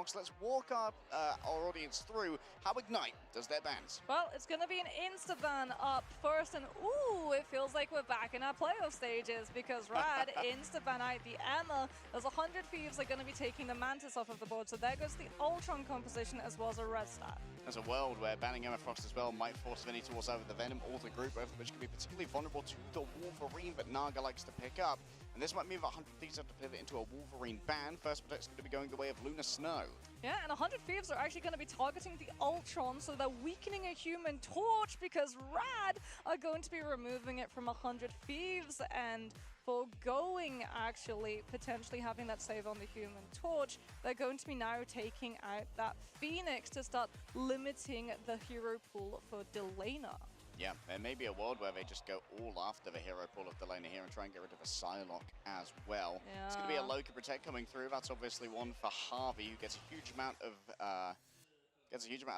Let's walk our audience through how Ignite does their bans. Well, it's going to be an insta-ban up first, and ooh, it feels like we're back in our playoff stages because Rad insta-ban out the Emma. There's 100 Thieves are going to be taking the Mantis off of the board, so there goes the Ultron composition as well as a red stat. There's a world where banning Emma Frost as well might force Vinny towards either the Venom or the group, both of which can be particularly vulnerable to the Wolverine, but Naga likes to pick up. And this might mean that 100 Thieves have to pivot into a Wolverine ban. First Protect's going to be going the way of Lunar Snow. Yeah, and 100 Thieves are actually going to be targeting the Ultron, so they're weakening a Human Torch because Rad are going to be removing it from 100 Thieves and foregoing actually potentially having that save on the Human Torch. They're going to be now taking out that Phoenix to start limiting the hero pool for Delana. Yeah, there may be a world where they just go all after the hero pool of Delana here and try and get rid of a Psylocke as well. Yeah. It's going to be a Loki Protect coming through. That's obviously one for Harvey, who gets a huge amount of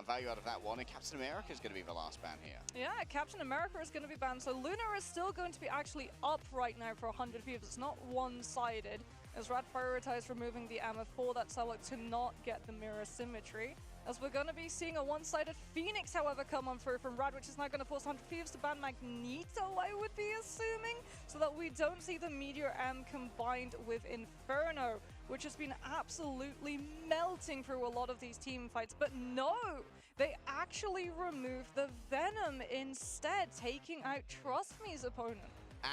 value out of that one. And Captain America is going to be the last ban here. Yeah, Captain America is going to be banned. So Luna is still going to be actually up right now for 100 Thieves. It's not one-sided, as Rad prioritized removing the Emma for that Psylocke to not get the mirror symmetry. As we're going to be seeing a one-sided Phoenix, however, come on through from Rad, which is now going to force 100 Thieves to ban Magneto, I would be assuming, so that we don't see the Meteor M combined with Inferno, which has been absolutely melting through a lot of these team fights. But no, they actually removed the Venom instead, taking out Trust Me's opponent.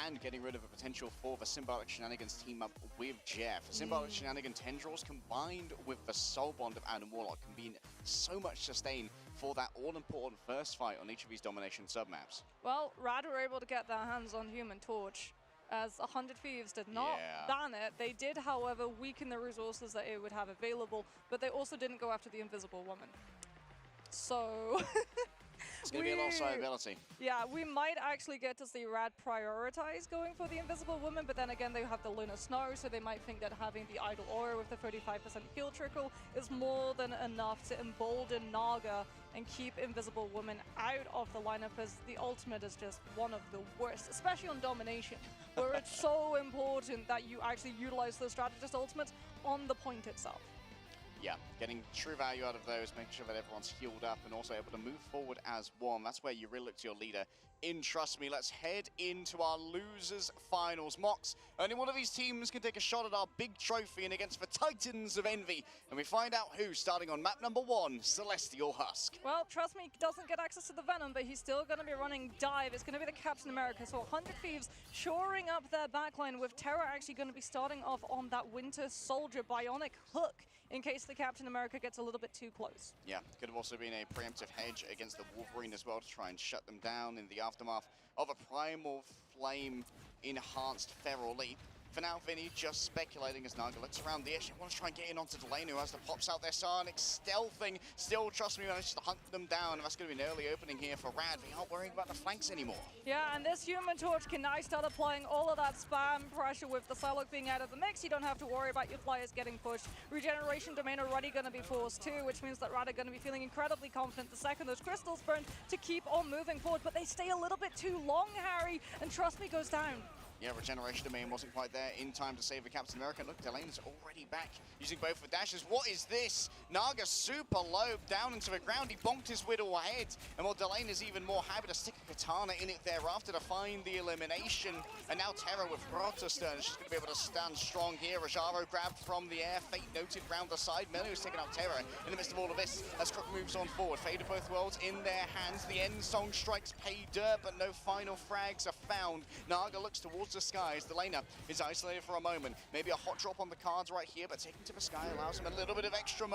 And getting rid of a potential for the Symbiotic Shenanigans team up with Jeff. The Symbiotic Shenanigan Tendrils combined with the Soul Bond of Adam Warlock can be so much sustain for that all-important first fight on each of these Domination submaps. Well, Rad were able to get their hands on Human Torch, as 100 Thieves did not ban it. They did, however, weaken the resources that it would have available, but they also didn't go after the Invisible Woman. So... It's going to be a lot of survivability. Yeah, we might actually get to see Rad prioritize going for the Invisible Woman, but then again, they have the Lunar Snow, so they might think that having the Idle Aura with the 35% heal trickle is more than enough to embolden Naga and keep Invisible Woman out of the lineup, as the ultimate is just one of the worst, especially on Domination, where it's so important that you actually utilize the Strategist ultimates on the point itself. Yeah, getting true value out of those, making sure that everyone's healed up and also able to move forward as one. That's where you really look to your leader in Trust Me. Let's head into our losers finals. Mox, only one of these teams can take a shot at our big trophy and against the Titans of Envy. And we find out who, starting on map number 1, Celestial Husk. Well, Trust Me doesn't get access to the Venom, but he's still going to be running Dive. It's going to be the Captain America. So 100 Thieves shoring up their backline, with Terra actually going to be starting off on that Winter Soldier Bionic Hook in case the Captain America gets a little bit too close. Yeah, could have also been a preemptive hedge against the Wolverine as well to try and shut them down in the aftermath of a Primal Flame enhanced Feral Leap. For now, Vinny just speculating as Naga looks around the edge. He wants to try and get in onto Delana, who has the pops out there. Psionic stealthing. Still, Trust Me, manages to hunt them down. And that's going to be an early opening here for Rad. They aren't worried about the flanks anymore. Yeah, and this Human Torch can now start applying all of that spam pressure with the Psylocke being out of the mix. You don't have to worry about your flyers getting pushed. Regeneration Domain already going to be forced too, which means that Rad are going to be feeling incredibly confident the second those crystals burn to keep on moving forward. But they stay a little bit too long, Harry, and Trust Me goes down. Yeah, Regeneration Domain wasn't quite there in time to save the Captain America. Look, Delana's already back using both the dashes. What is this? Naga super low down into the ground. He bonked his Whittle ahead. And while Delana's even more happy to stick a katana in it thereafter to find the elimination. And now Terra with Protestant. She's going to be able to stand strong here. Rajaro grabbed from the air. Fate noted round the side. Melio's taking out Terra in the midst of all of this as Crook moves on forward. Fate of both worlds in their hands. The end song strikes pay dirt, but no final frags are found. Naga looks towards the skies. Delana is isolated for a moment. Maybe a hot drop on the cards right here, but taking to the sky allows him a little bit of extra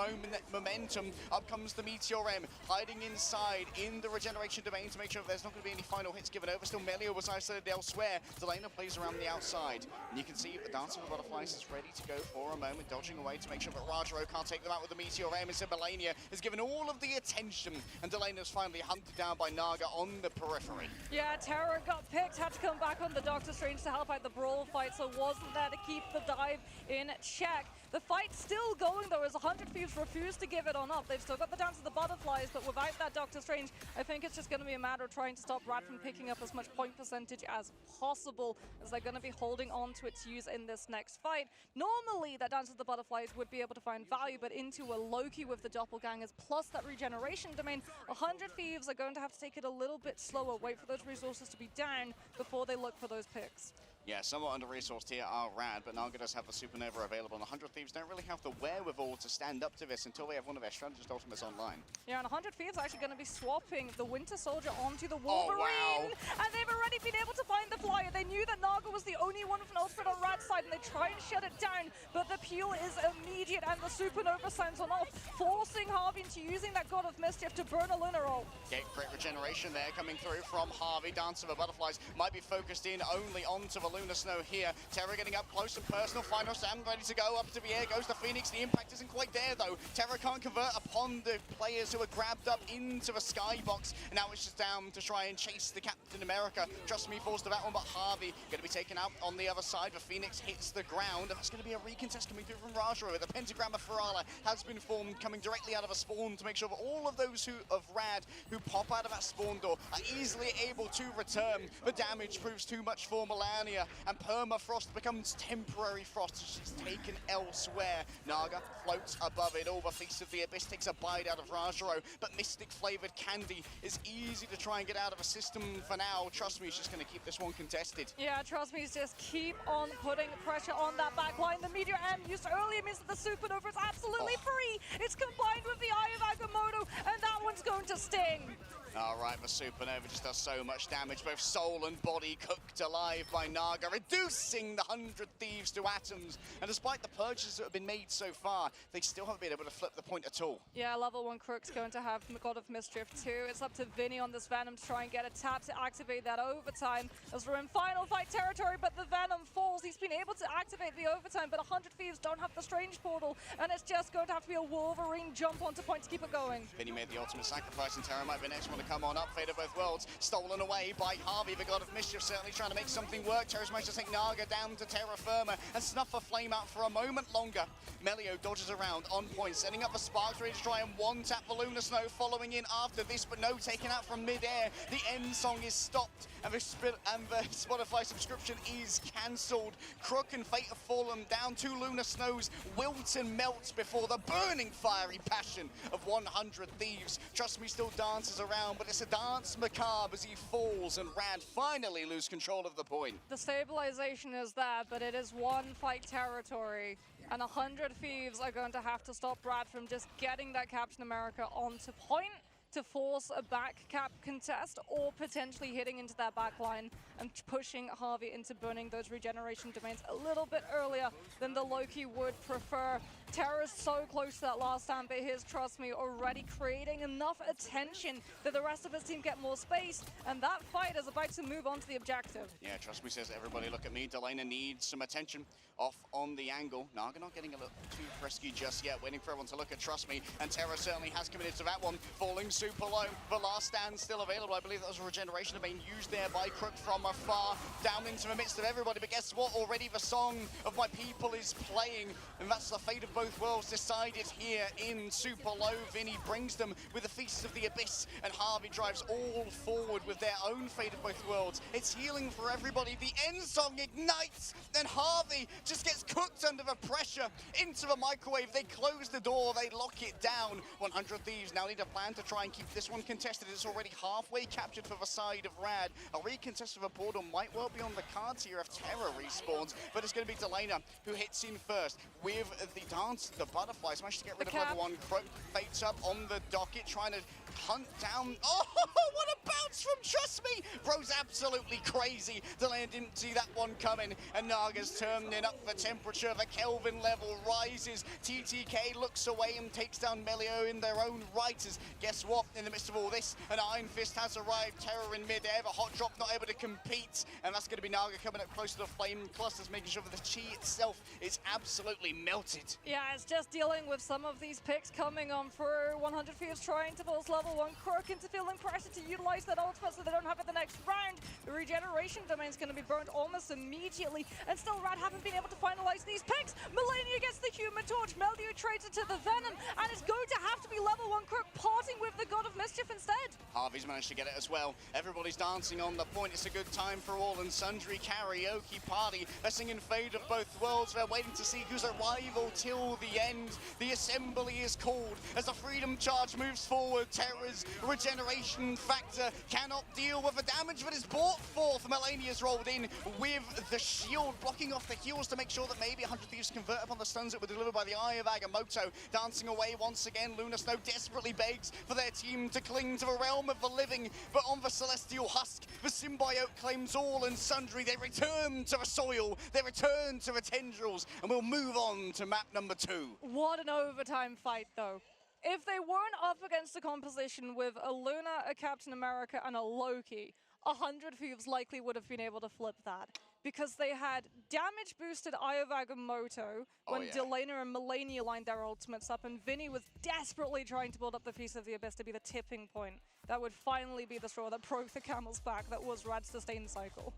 momentum. Up comes the Meteor M, hiding inside in the Regeneration Domain to make sure that there's not going to be any final hits given over. Still, Melio was isolated elsewhere. Delana plays around the outside. And you can see the Dancing with Butterflies is ready to go for a moment, dodging away to make sure that Rajaro can't take them out with the Meteor M. Instead, Melania is given all of the attention, and Delana's finally hunted down by Naga on the periphery. Yeah, Terra got picked, had to come back on the Doctor Strange to help out the brawl fight, so wasn't there to keep the dive in check. The fight's still going though, as 100 Thieves refuse to give it on up. They've still got the Dance of the Butterflies, but without that Doctor Strange, I think it's just going to be a matter of trying to stop Rad from picking up as much point percentage as possible, as they're going to be holding on to its use in this next fight. Normally, that Dance of the Butterflies would be able to find value, but into a Loki with the Doppelgangers plus that regeneration domain, 100 Thieves are going to have to take it a little bit slower, wait for those resources to be down before they look for those picks. Yeah, somewhat under-resourced here are Rad, but Naga does have the Supernova available, and 100 Thieves don't really have the wherewithal to stand up to this until they have one of their strategist ultimates online. Yeah, and 100 Thieves are actually going to be swapping the Winter Soldier onto the Wolverine, and they've already been able to find the Flyer. They knew that Naga was the only one with an ultimate on Rad's side, and they try and shut it down, but the peel is immediate, and the Supernova sounds on off, forcing Harvey into using that God of Mischief to burn a Lunar ult. Okay, great regeneration there coming through from Harvey. Dance of the Butterflies might be focused in only onto the Lunar Snow here. Terra getting up close and personal. Final Sam ready to go. Up to the air goes the Phoenix. The impact isn't quite there though. Terra can't convert upon the players who are grabbed up into the skybox. And now it's just down to try and chase the Captain America. Trust me, falls to that one, but Harvey going to be taken out on the other side. The Phoenix hits the ground, and that's going to be a recontest coming through from Rajaro. The Pentagram of Ferala has been formed, coming directly out of a spawn to make sure that all of those of Rad who pop out of that spawn door are easily able to return. The damage proves too much for Melania, and permafrost becomes temporary frost. She's taken elsewhere. Naga floats above it all. The Feast of the Abyss takes a bite out of Rajaro, but Mystic Flavored Candy is easy to try and get out of a system for now. Trust me, he's just going to keep this one contested. Yeah, trust me, he's just keep on putting pressure on that back line. The Meteor M used earlier means that the Supernova is absolutely free. It's combined with the Eye of Agamotto, and that one's going to sting. All right, the Supernova just does so much damage, both soul and body cooked alive by Naga, reducing the 100 Thieves to atoms. And despite the purchases that have been made so far, they still haven't been able to flip the point at all. Yeah, level 1 Crook's going to have God of Mischief too. It's up to Vinny on this Venom to try and get a tap to activate that overtime, as we're in final fight territory, but the Venom falls. He's been able to activate the overtime, but 100 Thieves don't have the Strange Portal, and it's just going to have to be a Wolverine jump onto point to keep it going. Vinny made the ultimate sacrifice, and Terra might be the next one to come on up. Fate of both worlds, stolen away by Harvey, the God of Mischief, certainly trying to make something work. Terra's managed to take Naga down to Terra Firma and snuff a flame out for a moment longer. Melio dodges around on point, setting up the sparks, ready to try and one-tap the Lunar Snow, following in after this, but no, taken out from mid-air. The end song is stopped, and the Spotify subscription is cancelled. Crook and Fate have fallen down. 2 Lunar Snows wilt and melt before the burning fiery passion of 100 Thieves. Trust me, still dances around, but it's a dance macabre as he falls, and Rad finally lose control of the point. The stabilization is there, but it is one fight territory, and 100 Thieves are going to have to stop Rad from just getting that Captain America onto point to force a back cap contest, or potentially hitting into that back line and pushing Harvey into burning those regeneration domains a little bit earlier than the Loki would prefer. Terra's so close to that last stand, but here's, trust me, already creating enough attention that the rest of his team get more space, and that fight is about to move on to the objective. Yeah, trust me, says everybody, look at me. Delana needs some attention off on the angle. Naga not getting a little too frisky just yet, waiting for everyone to look at Trust Me, and Terra certainly has committed to that one, falling super low. The last stand still available. I believe that was a regeneration being used there by Crook from afar, down into the midst of everybody, but guess what? Already the song of my people is playing, and that's the fate of both worlds decided here in super low. Vinny brings them with the Feast of the Abyss, and Harvey drives all forward with their own fate of both worlds. It's healing for everybody. The end song ignites, and Harvey just gets cooked under the pressure into the microwave. They close the door, they lock it down. 100 Thieves now need a plan to try and keep this one contested. It's already halfway captured for the side of Rad. A recontest of a portal might well be on the cards here if Terra respawns, but it's going to be Delana who hits in first with the Dance of the Butterflies. Managed to get rid of level 1. Croak fates up on the docket, trying to hunt down. Oh, what a bounce from Trust Me! Bro's absolutely crazy. Delana didn't see that one coming, and Naga's turning up the temperature. The Kelvin level rises. TTK looks away and takes down Melio in their own right. As guess what? In the midst of all this, an Iron Fist has arrived. Terror in mid-air. The Hot Drop not able to compete, and that's going to be Naga coming up close to the flame clusters, making sure that the chi itself is absolutely melted. Yeah, Yeah, it's just dealing with some of these picks coming on through. 100 Thieves trying to force level 1 Crook into feeling pressure to utilize that ultimate so they don't have it the next round. The regeneration domain's going to be burned almost immediately, and still Rad haven't been able to finalize these picks. Melania gets the Human Torch, Meldio trades it to the Venom, and it's going to have to be level 1 Crook parting with the God of Mischief instead. Harvey's managed to get it as well. Everybody's dancing on the point. It's a good time for all and sundry. Karaoke party. They're singing Fate of Both Worlds. They're waiting to see who's a rival till the end. The assembly is called as the Freedom Charge moves forward. Terra's regeneration factor cannot deal with the damage that is brought forth. Melania's rolled in with the shield, blocking off the heals to make sure that maybe 100 Thieves convert upon the stuns that were delivered by the Eye of Agamotto. Dancing away once again, Luna Snow desperately begs for their team to cling to the realm of the living, but on the Celestial Husk, the symbiote claims all and sundry. They return to the soil, they return to the tendrils, and we'll move on to map number 2. What an overtime fight, though. If they weren't up against a composition with a Luna, a Captain America, and a Loki, 100 Thieves likely would have been able to flip that. Because they had damage-boosted Eye of Agamotto when Delana and Melania lined their ultimates up, and Vinny was desperately trying to build up the Feast of the Abyss to be the tipping point. That would finally be the straw that broke the camel's back. That was Rad's sustain cycle.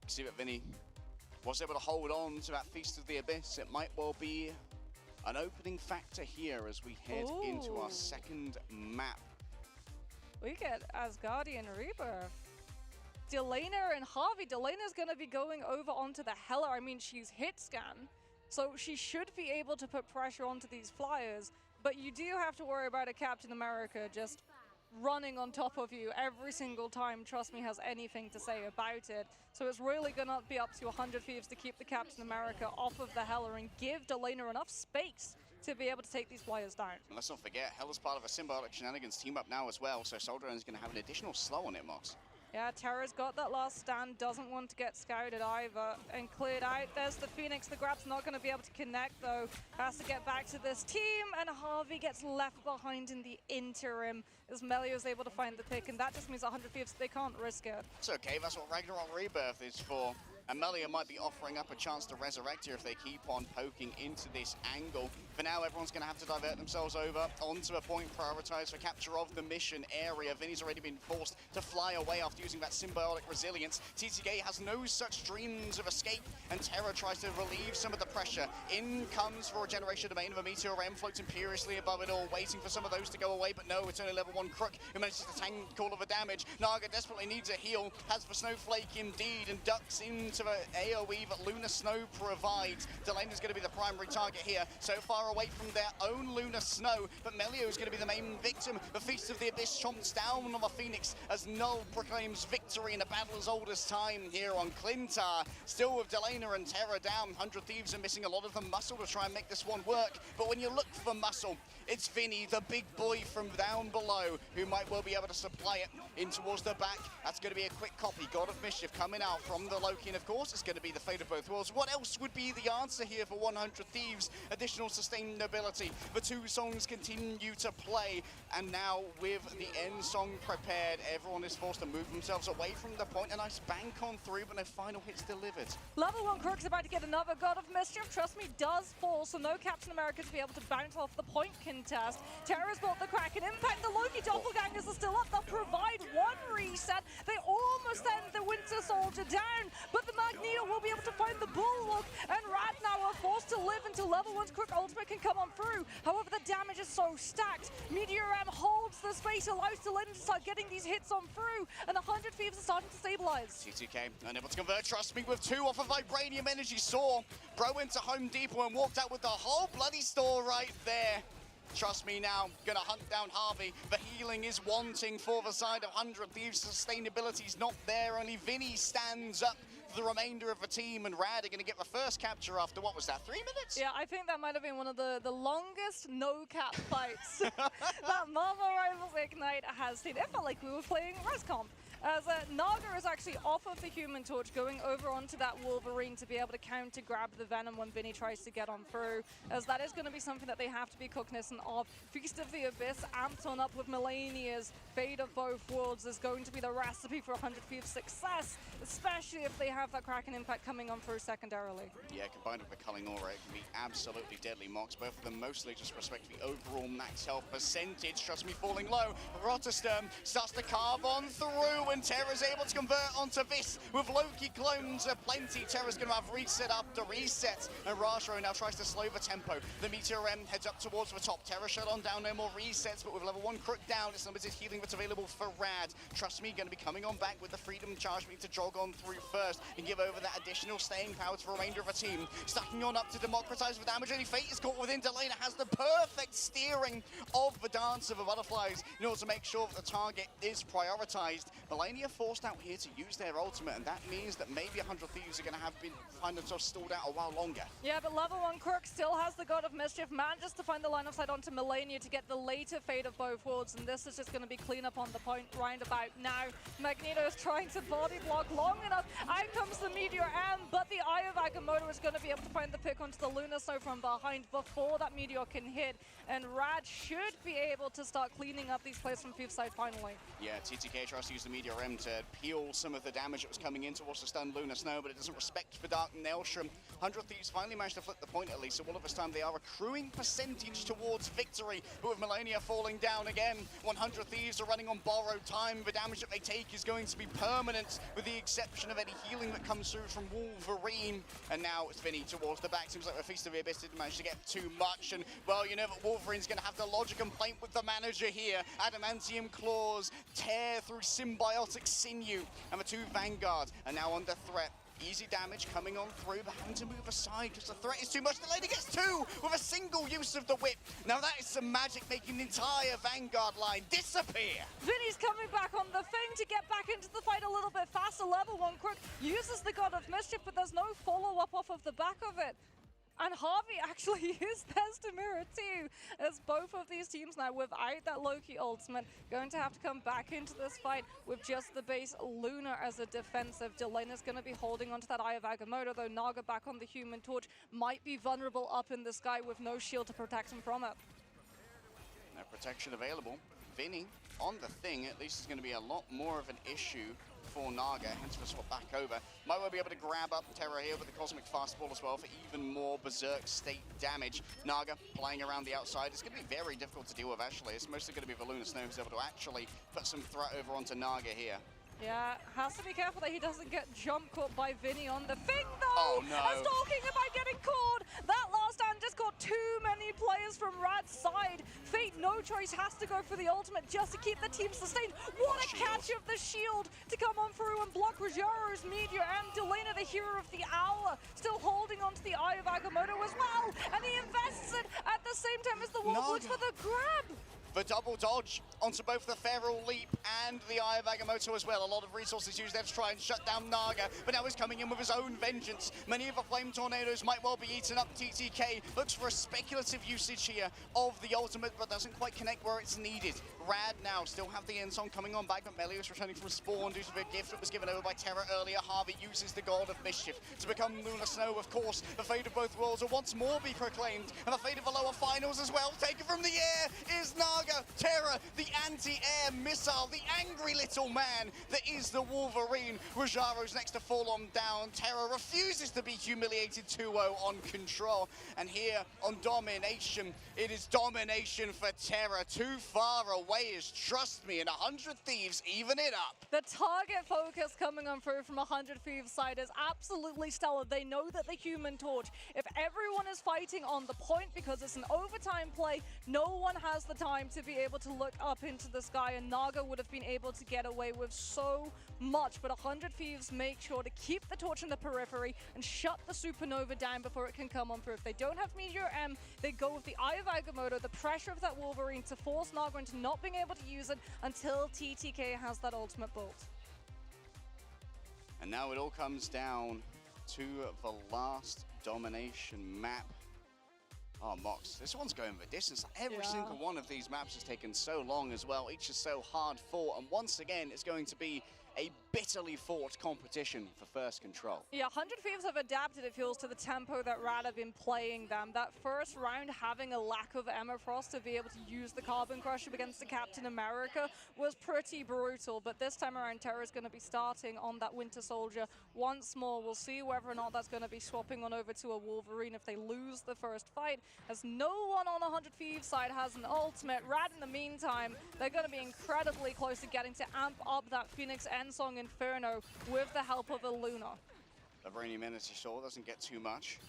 See that Vinny was able to hold on to that Feast of the Abyss. It might well be an opening factor here as we head into our second map. We get Asgardian Rebirth. Delana and Harvey. Delana's going to be going over onto the Hela. I mean, she's hit scan, so she should be able to put pressure onto these flyers, but you do have to worry about a Captain America just running on top of you every single time Trust Me has anything to say about it. So it's really going to be up to 100 Thieves to keep the Captain America off of the Hela and give Delana enough space to be able to take these flyers down. And let's not forget, Hela's part of a Symbiotic Shenanigans team up now as well, so Soldier is going to have an additional slow on it, Moss. Yeah, Terra's got that last stand, doesn't want to get scouted either, and cleared out. There's the Phoenix. The grab's not going to be able to connect, though. Has to get back to this team, and Harvey gets left behind in the interim as Melio is able to find the pick, and that just means 100 Thieves, they can't risk it. It's okay, that's what Ragnarok Rebirth is for. And Melia might be offering up a chance to resurrect here if they keep on poking into this angle. For now, everyone's going to have to divert themselves over onto a point prioritized for capture of the mission area. Vinny's already been forced to fly away after using that symbiotic resilience. TTK has no such dreams of escape, and Terra tries to relieve some of the pressure. In comes for Regeneration Domain of a Meteor M, floats imperiously above it all, waiting for some of those to go away, but no, it's only level 1 Crook who manages to tank all of the damage. Naga desperately needs a heal, has the Snowflake indeed, and ducks into the AoE that Luna Snow provides. Delana's going to be the primary target here, so far away from their own Luna Snow, but Melio is going to be the main victim. The Feast of the Abyss chomps down on the Phoenix as Null proclaims victory in a battle as old as time here on Clintar. Still with Delana and Terra down, 100 Thieves are missing a lot of the muscle to try and make this one work, but when you look for muscle, it's Vinny, the big boy from down below, who might well be able to supply it in towards the back. That's going to be a quick copy. God of Mischief coming out from the Loki, and of course it's going to be the Fate of Both Worlds. What else would be the answer here for 100 Thieves? Additional sustainability. The two songs continue to play, and now with the end song prepared, everyone is forced to move themselves away from the point. A nice bank on through, but no final hits delivered. Level 1 Crook's about to get another God of Mischief. Trust Me does fall, so no Captain America to be able to bounce off the point contest. Terra's built the Kraken impact. The Loki doppelgangers are still up. They'll provide one reset. They almost end the Winter Soldier down, but the Magneto will be able to find the Bulwark, and Rad now are forced to live until level 1's Crook ultimate can come on through. However, the damage is so stacked. Meteor M holds the space, allows Delana to start getting these hits on through, and 100 Thieves are starting to stabilize. TTK unable to convert, Trust Me, with 2 off of Vibranium Energy. Saw Bro went to Home Depot and walked out with the whole bloody store right there. Trust Me now, gonna hunt down Harvey. The healing is wanting for the side of 100 Thieves. Sustainability's not there, only Vinny stands up for the remainder of the team, and Rad are gonna get the first capture after, what was that, 3 minutes? Yeah, I think that might have been one of the longest no-cap fights that Marvel Rivals Ignite has seen. It felt like we were playing ResComp. as Naga is actually off of the Human Torch, going over onto that Wolverine to be able to counter grab the Venom when Vinny tries to get on through, as that is going to be something that they have to be cognizant of. Feast of the Abyss amped on up with Melania's Fate of Both Worlds is going to be the recipe for 100 Thieves' success, especially if they have that Kraken impact coming on through secondarily. Yeah, combined with the Culling Aura, it can be absolutely deadly. Mox, both of them mostly just respect the overall max health percentage. Trust me, falling low. Rotterdam starts to carve on through, and Terra's able to convert onto this with Loki clones aplenty. Terra's going to have reset after reset, and Rajro now tries to slow the tempo. The Meteor M heads up towards the top. Terra shut on down, no more resets, but with level 1 Crook down, it's limited healing that's available for Rad. Trust me, going to be coming on back with the Freedom Charge. We need to jog on through first and give over that additional staying power to the remainder of the team. Stacking on up to democratize the damage. Only Fate is caught within. Delena has the perfect steering of the Dance of the Butterflies in order to make sure that the target is prioritized. Melania forced out here to use their ultimate, and that means that maybe 100 Thieves are going to have been find themselves stalled out a while longer. Yeah, but level 1 Crook still has the God of Mischief, manages to find the line of sight onto Melania to get the later Fate of Both Worlds, and this is just going to be clean up on the point right about now. Magneto is trying to body block long enough. Out comes the Meteor M, but the Eye of Agamotto is going to be able to find the pick onto the Lunar Snow from behind before that Meteor can hit, and Rad should be able to start cleaning up these plays from Thieves' side finally. Yeah, TTK tries to use the Meteor M to peel some of the damage that was coming in towards the stunned Lunar Snow, but it doesn't respect the Dark Maelstrom. 100 Thieves finally managed to flip the point at least, so all of this time they are accruing percentage towards victory, but with Melania falling down again, 100 Thieves are running on borrowed time. The damage that they take is going to be permanent, with the exception of any healing that comes through from Wolverine. And now it's Vinny towards the back. Seems like the Feast of the Abyss didn't manage to get too much, and well, you know that Wolverine's going to have to lodge a complaint with the manager here. Adamantium claws tear through symbiotic sinew, and the two Vanguards are now under threat. Easy damage coming on through, but having to move aside because the threat is too much. The lady gets two with a single use of the whip. Now that is some magic, making the entire Vanguard line disappear. Vinny's coming back on the thing to get back into the fight a little bit faster. Level 1 Crook uses the God of Mischief, but there's no follow-up off of the back of it. And Harvey actually used theirs to mirror too, as both of these teams now, without that Loki ultimate, going to have to come back into this fight with just the base Lunar as a defensive. Delena's going to be holding onto that Eye of Agamotto, though Naga back on the Human Torch might be vulnerable up in the sky with no shield to protect him from it. No protection available. Vinny on the thing, at least, is going to be a lot more of an issue for Naga, hence the swap back over. Might well be able to grab up Terra here with the Cosmic Fastball as well for even more Berserk state damage. Naga playing around the outside. It's going to be very difficult to deal with, actually. It's mostly going to be the Lunar Snow who's able to actually put some threat over onto Naga here. Yeah, has to be careful that he doesn't get jump caught by Vinny on the thing, though! Oh, no. As talking about getting caught! That last stand just got too many players from Rad's side. Fate, no choice, has to go for the ultimate just to keep the team sustained. What a catch of the shield to come on through and block Rogero's Meteor, and Delena, the hero of the hour, still holding onto the Eye of Agamotto as well. And he invests it at the same time as the Wolf looks for the grab. The double dodge onto both the Feral Leap and the Eye of Agamotto as well. A lot of resources used there to try and shut down Naga, but now he's coming in with his own vengeance. Many of the Flame Tornadoes might well be eaten up. TTK looks for a speculative usage here of the ultimate, but doesn't quite connect where it's needed. Rad now still have the Enson coming on back, but Melius returning from spawn due to the gift that was given over by Terra earlier. Harvey uses the God of Mischief to become Lunar Snow, of course. The fate of both worlds will once more be proclaimed, and the fate of the lower finals as well. Taken from the air is Naga. Terra, the anti-air missile, the angry little man that is the Wolverine. Rogero's next to fall on down. Terra refuses to be humiliated 2-0 on control. And here on domination, it is domination for Terra. Too far away is Trust Me, and 100 Thieves even it up. The target focus coming on through from 100 Thieves side is absolutely stellar. They know that the Human Torch, if everyone is fighting on the point because it's an overtime play, no one has the time to be able to look up into the sky, and Naga would have been able to get away with so much, but 100 Thieves make sure to keep the torch in the periphery and shut the Supernova down before it can come on through. If they don't have Meteor M, they go with the Eye of Agamotto, the pressure of that Wolverine to force Naga into not being able to use it until TTK has that ultimate bolt. And now it all comes down to the last domination map. Oh, Mox, this one's going the distance. Every single one of these maps has taken so long as well. Each is so hard fought, and once again, it's going to be a bitterly fought competition for first control. Yeah, 100 Thieves have adapted, it feels, to the tempo that Rad have been playing them. That first round, having a lack of Emma Frost to be able to use the Carbon Crusher against the Captain America was pretty brutal, but this time around, Terra's going to be starting on that Winter Soldier once more. We'll see whether or not that's going to be swapping on over to a Wolverine if they lose the first fight, as no one on the 100 Thieves side has an ultimate. Rad, in the meantime, they're going to be incredibly close to getting to amp up that Phoenix Endsong Inferno with the help of a Luna. Vibranium Energy Sword doesn't get too much.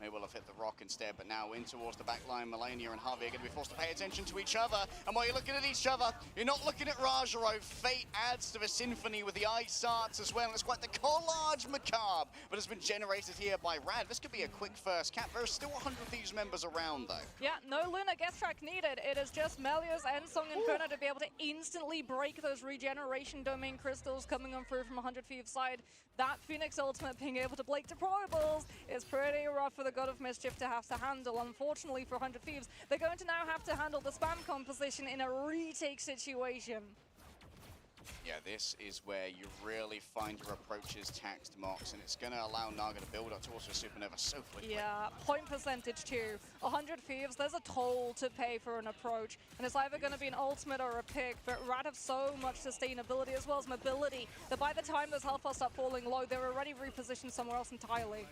They will have hit the rock instead, but now in towards the back line, Melania and Harvey are going to be forced to pay attention to each other. And while you're looking at each other, you're not looking at Rajaro. Fate adds to the symphony with the ice arts as well. And it's quite the collage macabre, but has been generated here by Rad. This could be a quick first cap. There are still 100 Thieves members around, though. Yeah, no Luna guest track needed. It is just Melia's Endsong Inferno to be able to instantly break those regeneration domain crystals coming on through from 100 Thieves side. That Phoenix ultimate being able to break deployables is pretty rough for the God of Mischief to have to handle. Unfortunately for 100 Thieves, they're going to now have to handle the spam composition in a retake situation. Yeah, this is where you really find your approaches taxed, Mox, and it's going to allow Naga to build up towards a supernova so quickly. Yeah, point percentage too. 100 Thieves, there's a toll to pay for an approach, and it's either going to be an ultimate or a pick, but Rad have so much sustainability as well as mobility that by the time those health bars start falling low, they're already repositioned somewhere else entirely.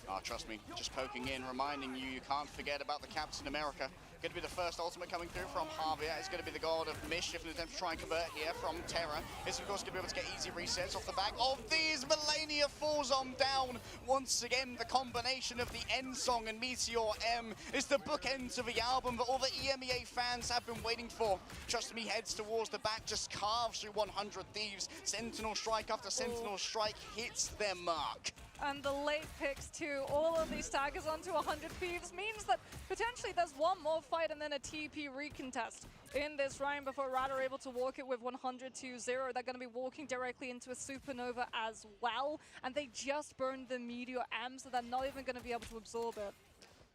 Oh, trust me, just poking in, reminding you, you can't forget about the Captain America. Going to be the first ultimate coming through from Harvey. It's going to be the God of Mischief, an attempt to try and convert here from Terra. Is of course going to be able to get easy resets off the back of these. Melania falls on down. Once again, the combination of the Endsong and Meteor M is the bookends of the album that all the EMEA fans have been waiting for. Trust me, heads towards the back, just carves through 100 Thieves. Sentinel strike after Sentinel strike hits their mark. And the late picks too, all of these staggers onto 100 Thieves means that potentially there's one more fight and then a TP recontest in this round before Rad are able to walk it with 100-0. They're going to be walking directly into a supernova as well, and they just burned the Meteor M, so they're not even going to be able to absorb it.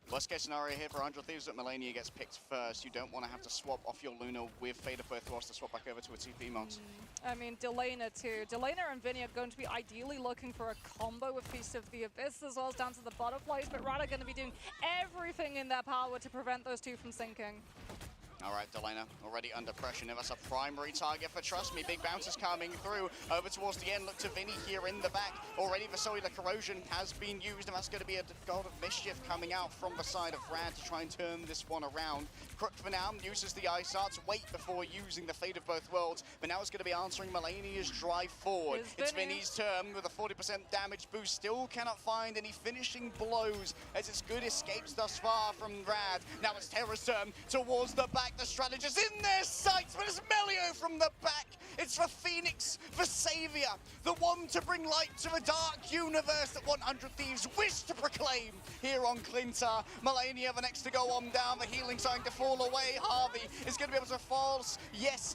Worst case scenario here for 100 Thieves that Melania gets picked first. You don't want to have to swap off your Luna with Fate of Both Worlds to swap back over to a TP Mox. I mean, Delana too. Delana and Vinny are going to be ideally looking for a combo with Feast of the Abyss as well as down to the Butterflies, but Rad are going to be doing everything in their power to prevent those two from sinking. All right, Delana already under pressure. Now that's a primary target for Trust Me. Big bounces coming through. Over towards the end. Look to Vinny here in the back. Already the Cellular Corrosion has been used, and that's going to be a God of Mischief coming out from the side of Rad to try and turn this one around. Crook for now uses the Ice Arts. Wait before using the Fate of Both Worlds. But now it's going to be answering Melania's drive forward. It's Vinny's turn with a 40% damage boost. Still cannot find any finishing blows as it's good escapes thus far from Rad. Now it's Terra's turn towards the back. The strategist in their sights, but it's Melio from the back. It's the Phoenix, the Savior, the one to bring light to the dark universe that 100 Thieves wish to proclaim here on Clintar. Melania the next to go on down, the healing starting to fall away. Harvey is going to be able to false. Yes,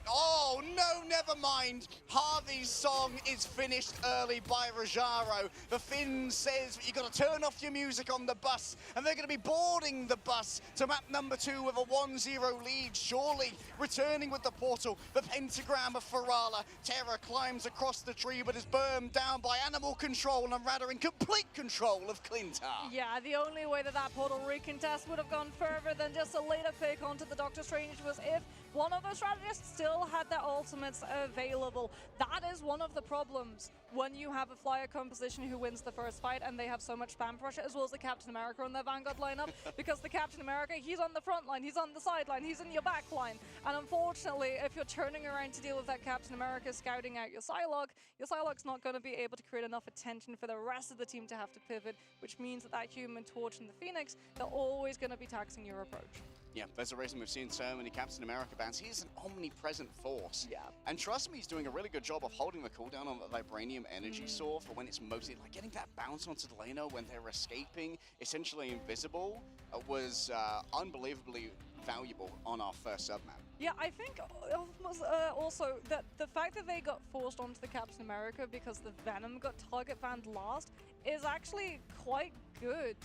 oh no, never mind. Harvey's song is finished early by Rajaro. The Finn says you got to turn off your music on the bus, and they're going to be boarding the bus to map number 2 with a 1-0 lead. Surely returning with the portal, the pentagram of Farala. Terra climbs across the tree but is burned down by animal control, and Rad are in complete control of Clintar. Yeah, the only way that portal recontest would have gone further than just a later pick onto the Doctor Strange was if one of those strategists still had their ultimates available. That is one of the problems when you have a flyer composition who wins the first fight and they have so much spam pressure, as well as the Captain America on their Vanguard lineup, because the Captain America, he's on the front line, he's on the sideline, he's in your back line. And unfortunately, if you're turning around to deal with that Captain America scouting out your Psylocke's not going to be able to create enough attention for the rest of the team to have to pivot, which means that Human Torch and the Phoenix, they're always going to be taxing your approach. Yeah, there's a reason we've seen so many Captain America bans. He's an omnipresent force. Yeah. And trust me, he's doing a really good job of holding the cooldown on the Vibranium Energy Sword for when it's mostly, like getting that bounce onto Delano when they're escaping, essentially invisible, was unbelievably valuable on our first sub-map. Yeah, I think also that the fact that they got forced onto the Captain America because the Venom got target banned last is actually quite good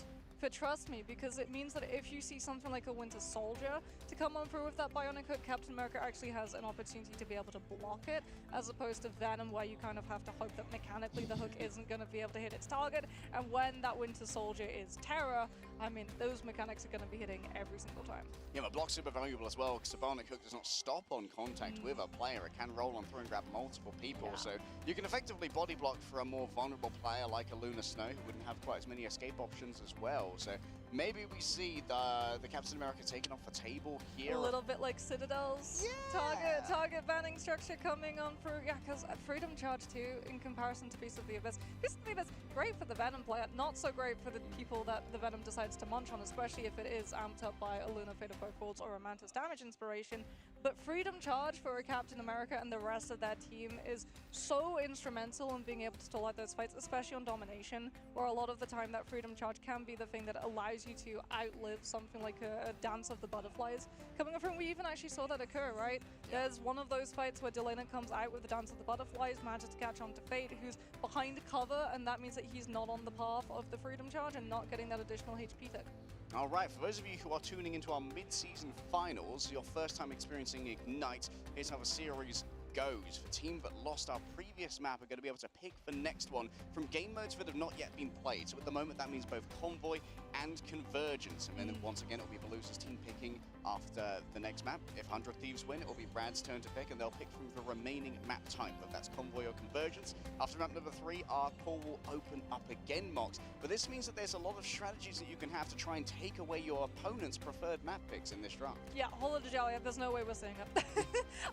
But trust me, because it means that if you see something like a Winter Soldier to come on through with that bionic hook, Captain America actually has an opportunity to be able to block it, as opposed to Venom, where you kind of have to hope that mechanically the hook isn't going to be able to hit its target. And when that Winter Soldier is Terra, I mean, those mechanics are going to be hitting every single time. Yeah, but block's super valuable as well, because the bionic hook does not stop on contact with a player. It can roll on through and grab multiple people, so you can effectively body block for a more vulnerable player like a Luna Snow, who wouldn't have quite as many escape options as well. So maybe we see the Captain America taken off the table here. A little bit like Citadel's target banning structure coming on through. Yeah, because Freedom Charge 2, in comparison to Beast of the Abyss, Beast of the Abyss, great for the Venom player, not so great for the people that the Venom decides to munch on, especially if it is amped up by a Luna Fate of Both Worlds or a Mantis Damage Inspiration. But Freedom Charge for a Captain America and the rest of that team is so instrumental in being able to stall out those fights, especially on Domination, where a lot of the time that Freedom Charge can be the thing that allows you to outlive something like a Dance of the Butterflies coming from. We even actually saw that occur, right? There's one of those fights where Delana comes out with the Dance of the Butterflies, manages to catch on to Fate, who's behind cover, and that means that he's not on the path of the Freedom Charge and not getting that additional HP tick. All right, for those of you who are tuning into our mid-season finals, your first time experiencing Ignite, here's how the series goes. The team that lost our previous map are going to be able to pick the next one from game modes that have not yet been played. So at the moment, that means both Convoy and Convergence. And then once again, it'll be the losers team picking after the next map. If 100 Thieves win, it'll be Brad's turn to pick, and they'll pick from the remaining map type, whether that's Convoy or Convergence. After map number 3, our call will open up again, Mox. But this means that there's a lot of strategies that you can have to try and take away your opponent's preferred map picks in this draft. Yeah, Holiday Jalia, there's no way we're seeing it.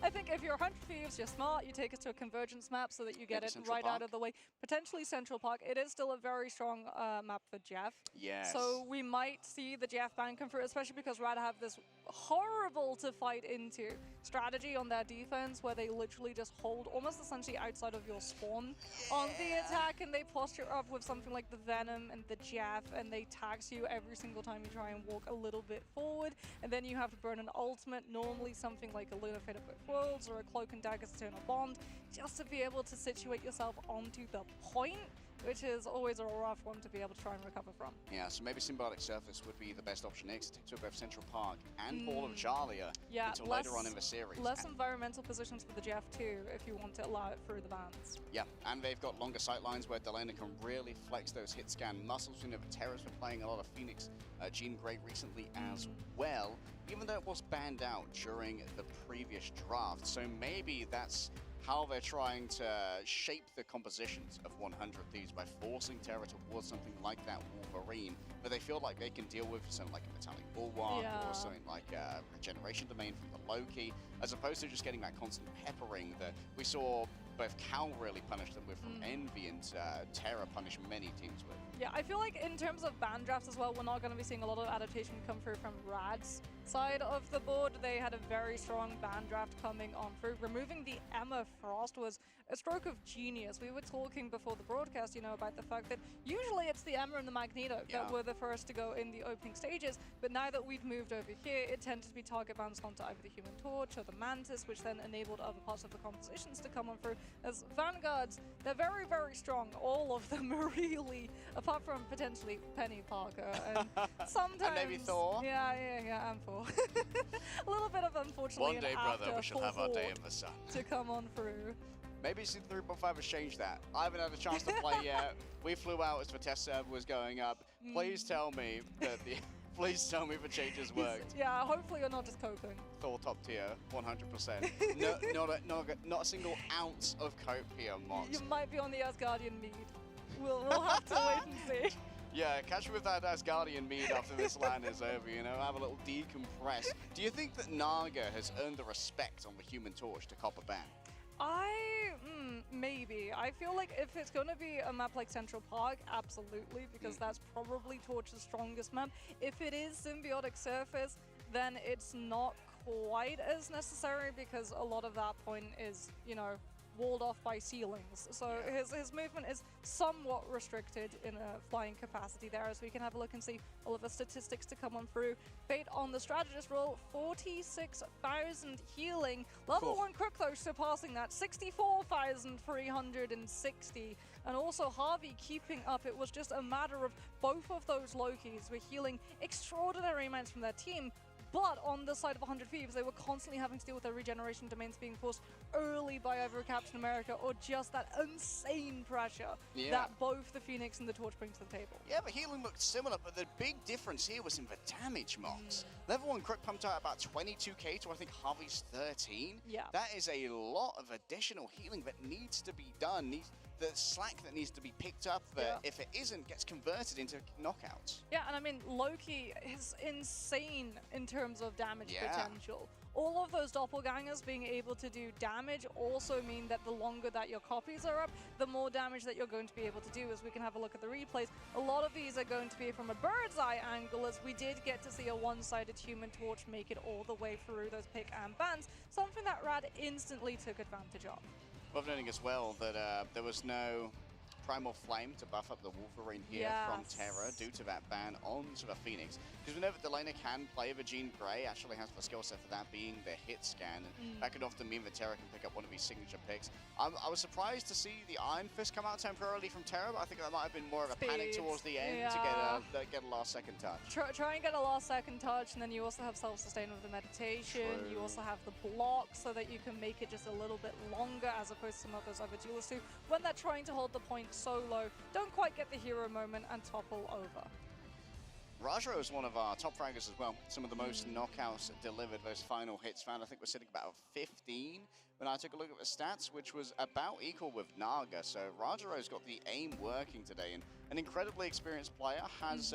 I think if you're 100 Thieves, you're smart, you take it to a Convergence map so that you get it right out of the way. Potentially Central Park. It is still a very strong map for Jeff. Yes. So we might see the Jeff ban come through, especially because Rad have this horrible to fight into strategy on their defense, where they literally just hold almost essentially outside of your spawn on the attack, and they posture up with something like the Venom and the Jeff, and they tax you every single time you try and walk a little bit forward, and then you have to burn an ultimate, normally something like a Luna Fate of Both Worlds or a Cloak and Dagger's Eternal Bond, just to be able to situate yourself onto the point, which is always a rough one to be able to try and recover from. Yeah, so maybe Symbiotic Surface would be the best option next to both Central Park and Ball of Jalia until later on in the series. Less environmental positions for the Jeff too, if you want to allow it through the bans. Yeah, and they've got longer sight lines where Delana can really flex those hit scan muscles. We know the Terrors were playing a lot of Phoenix Jean Grey recently as well, even though it was banned out during the previous draft. So maybe that's how they're trying to shape the compositions of 100 Thieves, by forcing Terra towards something like that Wolverine, but they feel like they can deal with something like a Metallic Bulwark or something like a Regeneration Domain from the Loki, as opposed to just getting that constant peppering that we saw both Cal really punish them with from Envy, and Terra punish many teams with. Yeah, I feel like in terms of ban drafts as well, we're not going to be seeing a lot of adaptation come through from Rad's side of the board. They had a very strong ban draft coming on through. Removing the Emma Frost was a stroke of genius. We were talking before the broadcast, you know, about the fact that usually it's the Emma and the Magneto that were the first to go in the opening stages, but now that we've moved over here, it tended to be target bans onto either the Human Torch or the Mantis, which then enabled other parts of the compositions to come on through. As Vanguards, they're very, very strong. All of them are really, apart from potentially Penny Parker and sometimes... and maybe Thor. Yeah, and Thor. A little bit of, unfortunately, one day, brother, we shall have our day in the sun to come on through. Maybe Season 3.5 has changed that. I haven't had a chance to play yet. We flew out as the test server was going up. Please tell me that the... Please tell me the changes worked. Yeah, hopefully you're not just coping. Thor top tier, 100%. Not a single ounce of cope here, Mox. You might be on the Asgardian mead. We'll have to wait and see. Yeah, catch me with that Asgardian mead after this LAN is over, you know, have a little decompress. Do you think that Naga has earned the respect on the Human Torch to cop a ban? Maybe. I feel like if it's going to be a map like Central Park, absolutely, because that's probably Torch's strongest map. If it is Symbiotic Surface, then it's not quite as necessary, because a lot of that point is, you know, walled off by ceilings. So his movement is somewhat restricted in a flying capacity there, as we can have a look and see all of the statistics to come on through. Fate on the strategist roll, 46,000 healing. Level 1 Crook, though, surpassing that, 64,360. And also Harvey keeping up. It was just a matter of both of those Lokis were healing extraordinary amounts from their team. But on the side of 100 Thieves, they were constantly having to deal with their regeneration domains being forced early by either Captain America or just that insane pressure that both the Phoenix and the Torch bring to the table. Yeah, the healing looked similar, but the big difference here was in the damage mocks. Level 1 Crook pumped out about 22k to I think Harvey's 13. Yeah. That is a lot of additional healing that needs to be done. The slack that needs to be picked up that if it isn't, gets converted into knockouts. Yeah, and I mean, Loki is insane in terms of damage potential. All of those doppelgangers being able to do damage also mean that the longer that your copies are up, the more damage that you're going to be able to do. As we can have a look at the replays, a lot of these are going to be from a bird's eye angle, as we did get to see a one-sided Human Torch make it all the way through those pick and bans, something that Rad instantly took advantage of. Worth noting as well that there was no Primal Flame to buff up the Wolverine here from Terra due to that ban onto the Phoenix. Because we know that Delana can play the Jean Grey, actually has the skill set for that being the hit scan. And that could often mean that Terra can pick up one of these signature picks. I was surprised to see the Iron Fist come out temporarily from Terra, but I think that might have been more of a panic towards the end to get a last second touch. Try and get a last second touch, and then you also have self-sustain with the meditation. You also have the block so that you can make it just a little bit longer as opposed to some of those other duelists who, when they're trying to hold the point so low, don't quite get the hero moment and topple over. Rajro is one of our top fraggers as well. Some of the most knockouts delivered, those final hits found. I think we're sitting about 15 when I took a look at the stats, which was about equal with Naga. So Rajaro's got the aim working today, and an incredibly experienced player, has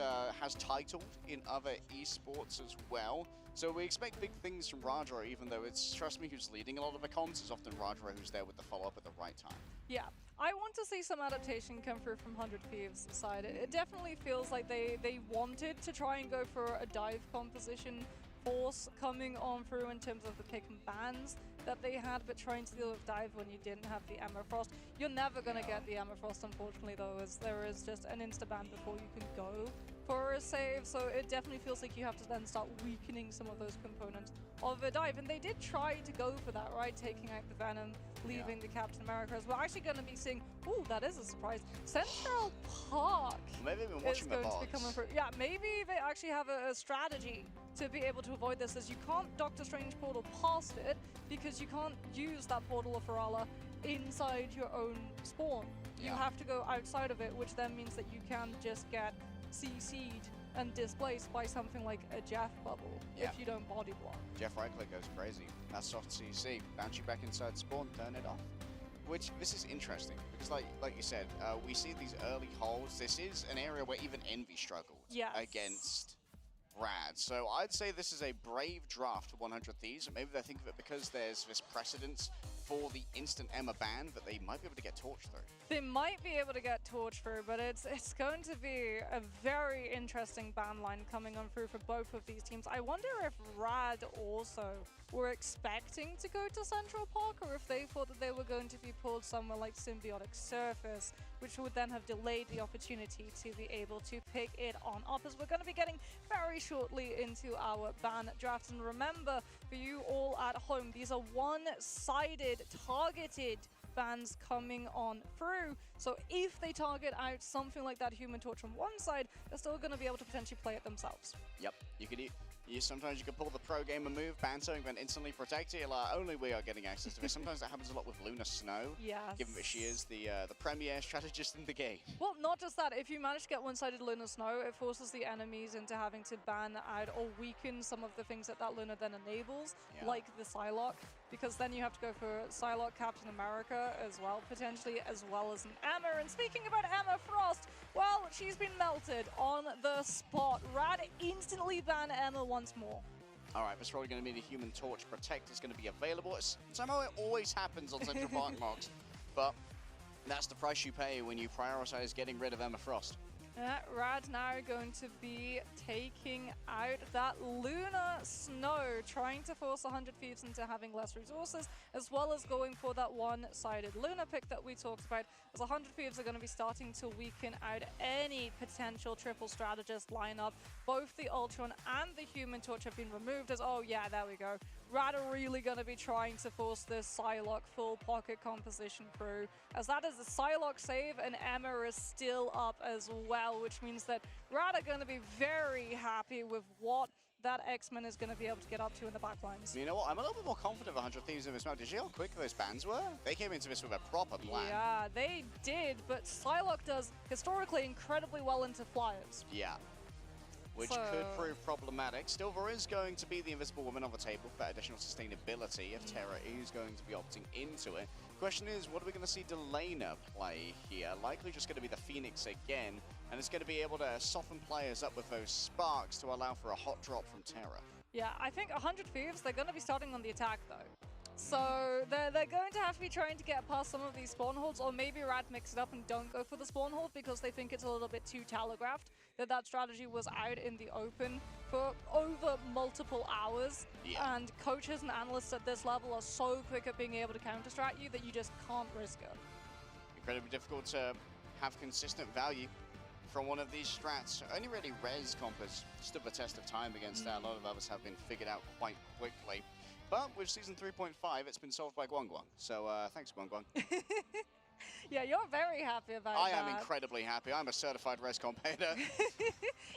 titled in other esports as well. So we expect big things from Rajaro, even though it's, trust me, who's leading a lot of the comms. It's often Rajaro who's there with the follow-up at the right time. Yeah, I want to see some adaptation come through from 100 Thieves' side. It definitely feels like they wanted to try and go for a dive composition force coming on through in terms of the pick and bans that they had, but trying to deal with dive when you didn't have the Emma Frost. You're never going to get the Emma Frost, unfortunately, though, as there is just an insta-ban before you can go for a save, so it definitely feels like you have to then start weakening some of those components of a dive, and they did try to go for that, right? Taking out the Venom, leaving the Captain Americas. We're actually going to be seeing, ooh, that is a surprise, Central Park maybe we've been watching is going to be coming through. Yeah, maybe they actually have a strategy to be able to avoid this, as you can't Doctor Strange portal past it, because you can't use that portal of Ferala inside your own spawn. You have to go outside of it, which then means that you can just get CC'd and displaced by something like a Jeff bubble if you don't body block. Jeff right click goes crazy. That's soft CC. Bounce you back inside spawn, turn it off. Which, this is interesting, because like you said, we see these early holds. This is an area where even Envy struggled against Rad. So I'd say this is a brave draft to 100 Thieves. Maybe they think of it because there's this precedence for the instant Emma ban that they might be able to get torched through. They might be able to get torched through, but it's going to be a very interesting ban line coming on through for both of these teams. I wonder if Rad also were expecting to go to Central Park, or if they thought that they were going to be pulled somewhere like Symbiotic Surface, which would then have delayed the opportunity to be able to pick it on up, as we're going to be getting very shortly into our ban drafts. And remember, for you all at home, these are one-sided, targeted bans coming on through. So if they target out something like that Human Torch from one side, they're still going to be able to potentially play it themselves. Yep, you could sometimes you can pull the pro gamer move, ban something, then instantly protect it. Like, only we are getting access to this. Sometimes that happens a lot with Luna Snow. Yes. Given that she is the premier strategist in the game. Well, not just that. If you manage to get one-sided Luna Snow, it forces the enemies into having to ban out or weaken some of the things that Luna then enables, like the Psylocke, because then you have to go for Psylocke, Captain America as well, potentially, as well as an Emma. And speaking about Emma Frost, well, she's been melted on the spot. Rad instantly ban Emma once more. All right, this is probably going to mean the Human Torch Protect is going to be available. Somehow it always happens on Central Park mocks, but that's the price you pay when you prioritize getting rid of Emma Frost. Rad now going to be taking out that Lunar Snow, trying to force 100 Thieves into having less resources, as well as going for that one-sided Lunar pick that we talked about, as 100 Thieves are going to be starting to weaken out any potential triple strategist lineup. Both the Ultron and the Human Torch have been removed as, oh yeah, there we go. Rad are really going to be trying to force this Psylocke full pocket composition through, as that is a Psylocke save and Emma is still up as well, which means that Rad are going to be very happy with what that X-Men is going to be able to get up to in the backlines. You know what? I'm a little bit more confident of 100 Thieves in this map. Did you see how quick those bans were? They came into this with a proper plan. Yeah, they did, but Psylocke does historically incredibly well into flyers. Yeah. Which could prove problematic. Still, there is going to be the Invisible Woman on the table for that additional sustainability if Terra is going to be opting into it. Question is, what are we going to see Delana play here? Likely just going to be the Phoenix again, and it's going to be able to soften players up with those sparks to allow for a hot drop from Terra. Yeah, I think 100 Thieves, they're going to be starting on the attack though. So they're going to have to be trying to get past some of these spawn holds, or maybe Rad mix it up and don't go for the spawn hold because they think it's a little bit too telegraphed, that strategy was out in the open for over multiple hours. Yeah. And coaches and analysts at this level are so quick at being able to counter-strat you that you just can't risk it. Incredibly difficult to have consistent value from one of these strats. Only really Res comp has stood the test of time against that. A lot of others have been figured out quite quickly. But with Season 3.5, it's been solved by Guang Guang. So thanks, Guang Guang. Yeah, you're very happy about I that. am incredibly happy. I'm a certified res competer.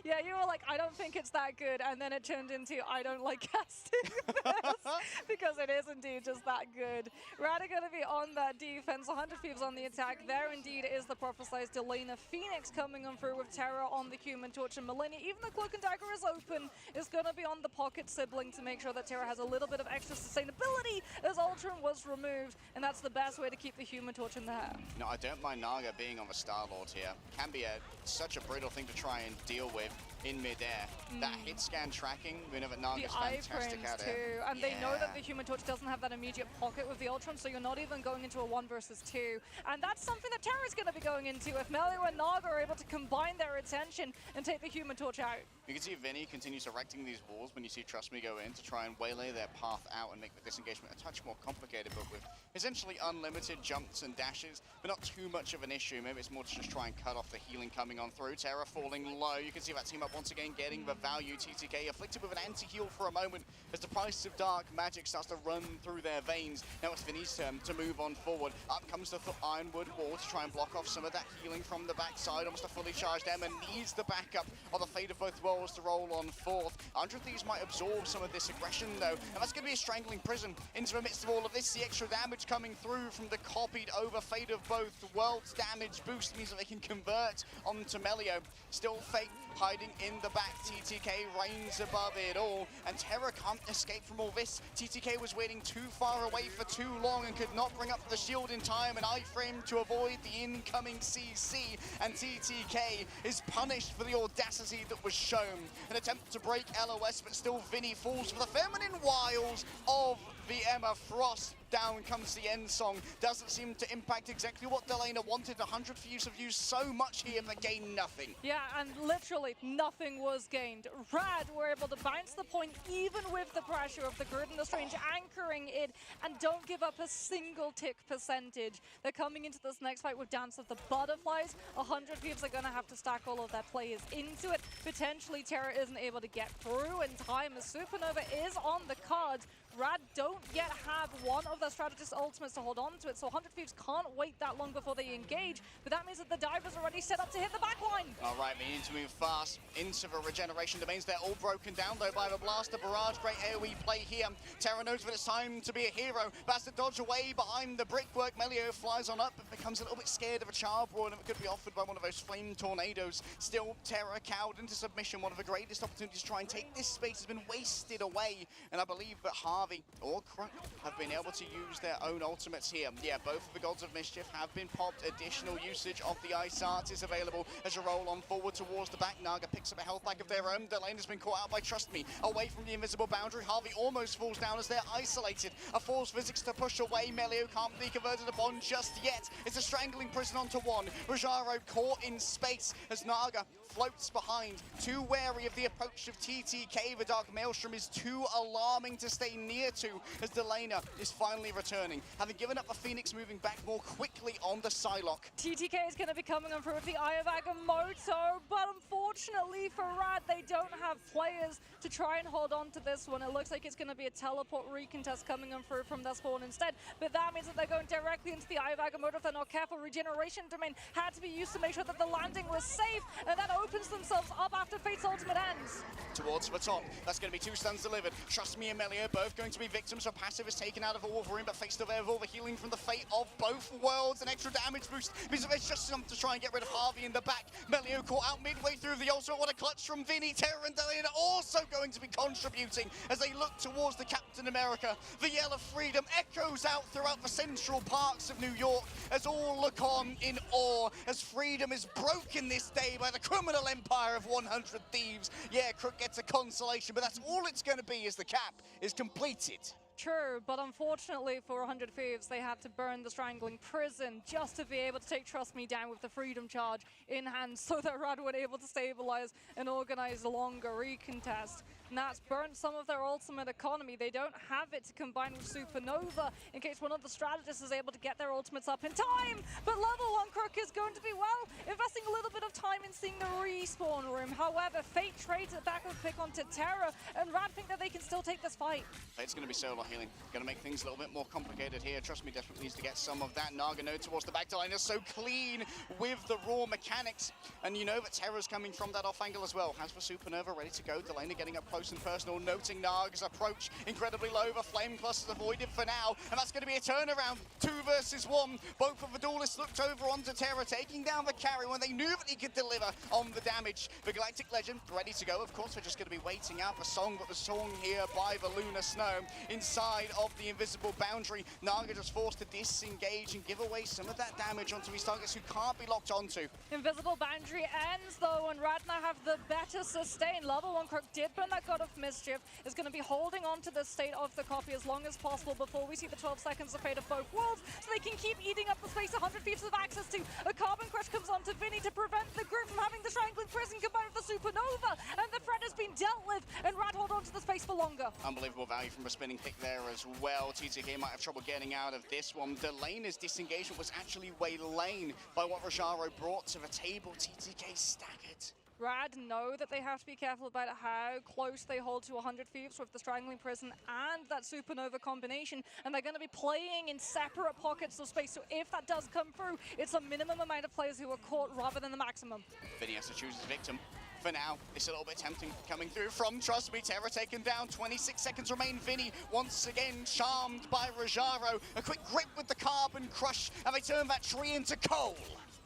Yeah, you were like, I don't think it's that good, and then it turned into, I don't like casting this, because it is indeed just that good. Rad are going to be on that defense, 100 Thieves on the attack. There indeed is the prophesized Delana Phoenix coming on through with Terra on the Human Torch and Millennia. Even the Cloak and Dagger is open. It's going to be on the Pocket Sibling to make sure that Terra has a little bit of extra sustainability as Ultron was removed, and that's the best way to keep the Human Torch in the air. No, I don't mind Naga being on the Star-Lord here. Can be such a brutal thing to try and deal with in mid-air. That hit scan tracking, we know that Naga's fantastic at it. Too, and they know that the Human Torch doesn't have that immediate pocket with the Ultron, so you're not even going into a 1 versus 2. And that's something that Terra's going to be going into if Melio and Naga are able to combine their attention and take the Human Torch out. You can see Vinny continues erecting these walls when you see Trust Me go in to try and waylay their path out and make the disengagement a touch more complicated, but with essentially unlimited jumps and dashes, but not too much of an issue. Maybe it's more to just try and cut off the healing coming on through. Terra falling low. You can see that team up once again getting the value. TTK afflicted with an anti-heal for a moment as the price of dark magic starts to run through their veins. Now it's Vinny's turn to move on forward. Up comes the Ironwood wall to try and block off some of that healing from the backside. Almost a fully charged Emma needs the backup of the Fate of Both Worlds to roll on fourth. 100 Thieves might absorb some of this aggression though, and that's going to be a strangling prison into the midst of all of this. The extra damage coming through from the copied over Fate of Both Worlds damage boost means that they can convert onto Melio. Still Fate hiding in the back. TTK reigns above it all, and Terra can't escape from all this. TTK was waiting too far away for too long and could not bring up the shield in time, an iframe to avoid the incoming CC, and TTK is punished for the audacity that was shown. An attempt to break LOS, but still Vinny falls for the feminine wiles of the Emma Frost. Down comes the end song. Doesn't seem to impact exactly what Delana wanted. 100 Thieves have used so much here, but gained nothing. Yeah, and literally nothing was gained. Rad were able to bounce the point even with the pressure of the Grid and the Strange anchoring it, and don't give up a single tick percentage. They're coming into this next fight with Dance of the Butterflies. 100 Thieves are going to have to stack all of their players into it. Potentially Terra isn't able to get through in time as Supernova is on the cards. Rad don't yet have one of their strategist ultimates to hold on to it, so 100 Thieves can't wait that long before they engage, but that means that the Diver's already set up to hit the backline. All right, we need to move fast into the regeneration domains. They're all broken down, though, by the Blaster Barrage. Great AoE play here. Terra knows that it's time to be a hero. Bastard dodge away behind the brickwork. Melio flies on up, but becomes a little bit scared of a Charbroil, and it could be offered by one of those flame tornadoes. Still, Terra cowed into submission. One of the greatest opportunities to try and take this space has been wasted away, and I believe that Harvey Harvey or Crunk have been able to use their own ultimates here. Yeah, both of the Gods of Mischief have been popped. Additional usage of the Ice Arts is available as you roll on forward towards the back. Naga picks up a health pack of their own. Delane has been caught out by Trust Me. Away from the invisible boundary, Harvey almost falls down as they're isolated. A force physics to push away. Melio can't be converted upon just yet. It's a strangling prison onto one. Rajaro caught in space as Naga floats behind. Too wary of the approach of TTK. The Dark Maelstrom is too alarming to stay near to as Delana is finally returning. Having given up the Phoenix, moving back more quickly on the Psylocke. TTK is going to be coming on through with the Eye of Agamotto, but unfortunately for Rad, they don't have players to try and hold on to this one. It looks like it's going to be a teleport recontest coming on through from their spawn instead, but that means that they're going directly into the Eye of Agamotto if they're not careful. Regeneration Domain had to be used to make sure that the landing was safe, and that opens themselves up after Fate's ultimate ends. Towards the top, that's going to be 2 stuns delivered. Trust Me and Melio both going to be victims. So passive is taken out of the Wolverine, but Fate still there with all the healing from the Fate of both worlds. An extra damage boost because it's just enough to try and get rid of Harvey in the back. Melio caught out midway through the ultimate. What a clutch from Vinny. Terra and Delana also going to be contributing as they look towards the Captain America. The yell of freedom echoes out throughout the central parts of New York as all look on in awe as freedom is broken this day by the criminal empire of 100 Thieves. Yeah, Crook gets a consolation, but that's all it's going to be as the cap is completed. True, but unfortunately for 100 Thieves, they had to burn the Strangling Prison just to be able to take Trust Me down with the Freedom Charge in hand so that Rad were able to stabilize and organize a longer recontest. And that's burnt some of their ultimate economy. They don't have it to combine with Supernova in case one of the strategists is able to get their ultimates up in time. But level 1 Crook is going to be, well, investing a little bit of time in seeing the respawn room. However, Fate trades it back with pick onto Terra, and Rad think that they can still take this fight. Fate's going to be solo healing. Going to make things a little bit more complicated here. Trust Me desperately needs to get some of that. Naga node towards the back line is so clean with the raw mechanics. And you know that Terra's coming from that off angle as well. Has for Supernova ready to go. Delana getting up close and personal, noting Naga's approach incredibly low. The flame cluster's avoided for now. And that's going to be a turnaround. 2 versus 1. Both of the duelists looked over onto Terra, taking down the carry when they knew that he could deliver on the damage. The Galactic Legend ready to go. Of course, they're just going to be waiting out the song, but the song here by the Lunar Snow inside of the invisible boundary. Naga just forced to disengage and give away some of that damage onto his targets who can't be locked onto. Invisible boundary ends though, and Radna have the better sustain. Level 1 Crook did burn that God of Mischief, is going to be holding on to the state of the copy as long as possible before we see the 12 seconds of Fate of both worlds, so they can keep eating up the space 100 Thieves have access to. A Carbon Crush comes onto Vinny to prevent the group from having the Strangling Prison combined with the Supernova, and the threat has been dealt with, and Rad hold on to the space for longer. Unbelievable value from a spinning pick there as well. TTK might have trouble getting out of this one. Delena's disengagement was actually waylaid by what Rajaro brought to the table. TTK staggered. Rad know that they have to be careful about how close they hold to 100 Thieves with the Strangling Prison and that Supernova combination, and they're going to be playing in separate pockets of space, so if that does come through, it's a minimum amount of players who are caught rather than the maximum. Vinny has to choose his victim. For now, it's a little bit tempting coming through from Trust Me. Terra taken down, 26 seconds remain. Vinny once again charmed by Rajaro. A quick grip with the Carbon Crush, and they turn that tree into coal.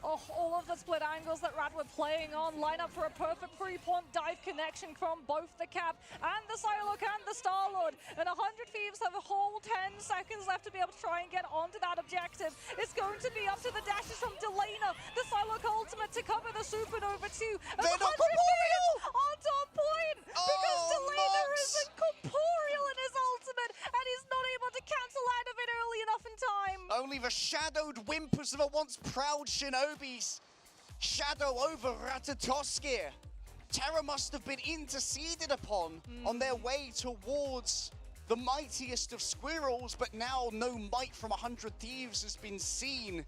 Oh, all of the split angles that Rad were playing on line up for a perfect 3-point dive connection from both the Cap and the Psylocke and the Star-Lord. And 100 Thieves have a whole 10 seconds left to be able to try and get onto that objective. It's going to be up to the dashes from Delana, the Psylocke ultimate to cover the Supernova too. And They're not corporeal! On top point! Because Delana isn't corporeal in his ultimate, and he's not able to cancel out of it early enough in time. Only the shadowed whimpers of a once proud Shinobi's shadow over Ratatoskir. Terra must have been interceded upon on their way towards the mightiest of squirrels, but now no might from 100 Thieves has been seen.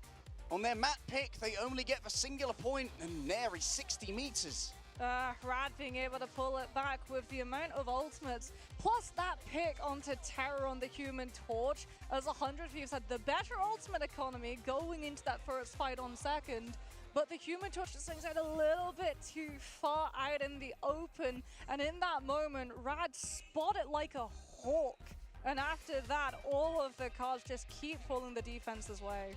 On their map pick, they only get the singular point and nary 60 meters. Rad being able to pull it back with the amount of ultimates, plus that pick onto Terror on the Human Torch, as 100 Thieves had the better ultimate economy going into that first fight on second. But the Human Torch just swings out a little bit too far out in the open, and in that moment, Rad spot it like a hawk. And after that, all of the cards just keep pulling the defense's way.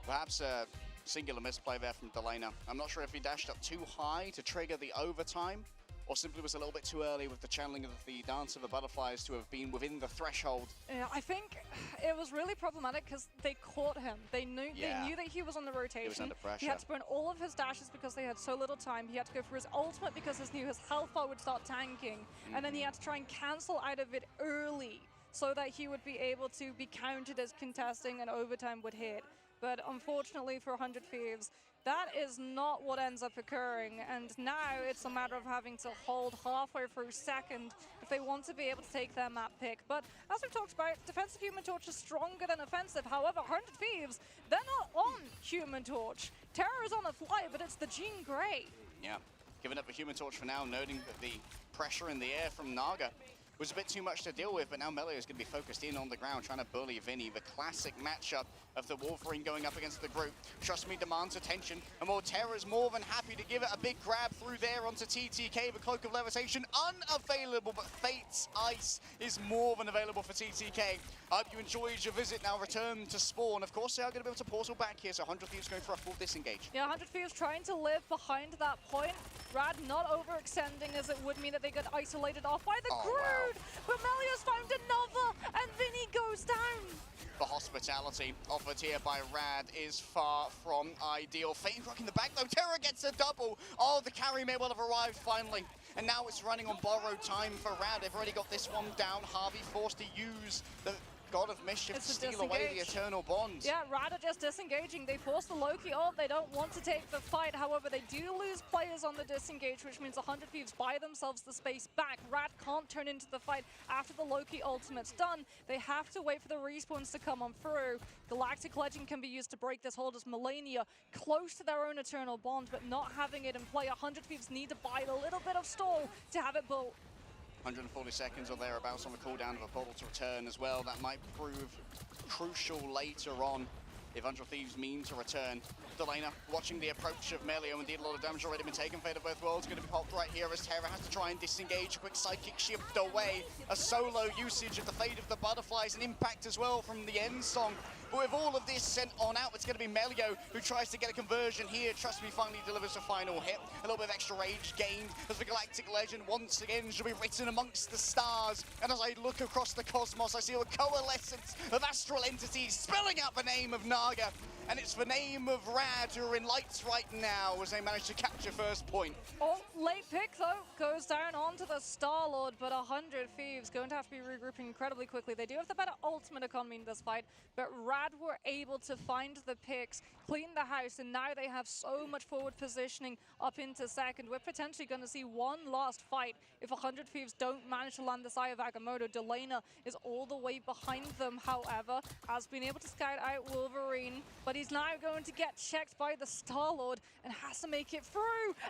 Perhaps a singular misplay there from Delana. I'm not sure if he dashed up too high to trigger the overtime, or simply was a little bit too early with the channeling of the Dance of the Butterflies to have been within the threshold? Yeah, I think it was really problematic because they caught him. They knew that he was on the rotation. He was under pressure. He had to burn all of his dashes because they had so little time. He had to go for his ultimate because he knew his health bar would start tanking. And then he had to try and cancel out of it early so that he would be able to be counted as contesting and overtime would hit. But unfortunately for 100 Thieves, that is not what ends up occurring, and now it's a matter of having to hold halfway through second if they want to be able to take their map pick. But as we've talked about, defensive Human Torch is stronger than offensive. However, 100 Thieves, they're not on Human Torch. Terror is on a fly, but it's the Jean Grey. Yeah, giving up the Human Torch for now, noting that the pressure in the air from Naga was a bit too much to deal with, but now Melio is going to be focused in on the ground, trying to bully Vinny. The classic matchup of the Wolverine going up against the group. Trust Me demands attention, and while Terra's more than happy to give it a big grab through there onto TTK, the Cloak of Levitation unavailable, but Fate's Ice is more than available for TTK. I hope you enjoyed your visit. Now return to spawn. Of course, they are going to be able to portal back here, so 100 Thieves going for a full disengage. Yeah, 100 Thieves trying to live behind that point. Rad not overextending, as it would mean that they get isolated off by the Groot. Wow. But Melio's found another, and Vinny goes down. The hospitality offered here by Rad is far from ideal. Fate rocking the back though. Terra gets a double. Oh, the carry may well have arrived finally. And now it's running on borrowed time for Rad. They've already got this one down. Harvey forced to use the God of Mischief to steal away the Eternal Bond. Yeah, Rad are just disengaging. They force the Loki ult. They don't want to take the fight. However, they do lose players on the disengage, which means 100 Thieves buy themselves the space back. Rad can't turn into the fight after the Loki ultimate's done. They have to wait for the respawns to come on through. Galactic Legend can be used to break this hold as Melania close to their own Eternal Bond, but not having it in play. 100 Thieves need to buy a little bit of stall to have it built. 140 seconds or thereabouts on the cooldown of a portal to return as well. That might prove crucial later on if 100 Thieves mean to return. Delana watching the approach of Melio. Indeed, a lot of damage already been taken. Fate of both worlds going to be popped right here as Terra has to try and disengage. A quick sidekick shift away. A solo usage of the Fate of the Butterflies. An impact as well from the end song. But with all of this sent on out, it's going to be Melio who tries to get a conversion here. Trust Me finally delivers a final hit. A little bit of extra rage gained as the Galactic Legend once again shall be written amongst the stars. And as I look across the cosmos, I see a coalescence of astral entities spelling out the name of Naga. And it's the name of Rad who are in lights right now as they manage to capture first point. Oh, late pick though, goes down onto the Star-Lord, but 100 Thieves going to have to be regrouping incredibly quickly. They do have the better ultimate economy in this fight, but Rad were able to find the picks, clean the house, and now they have so much forward positioning up into second. We're potentially going to see one last fight if 100 Thieves don't manage to land this Eye of Agamotto. Delana is all the way behind them, however, has been able to scout out Wolverine, but he's now going to get checked by the Star-Lord and has to make it through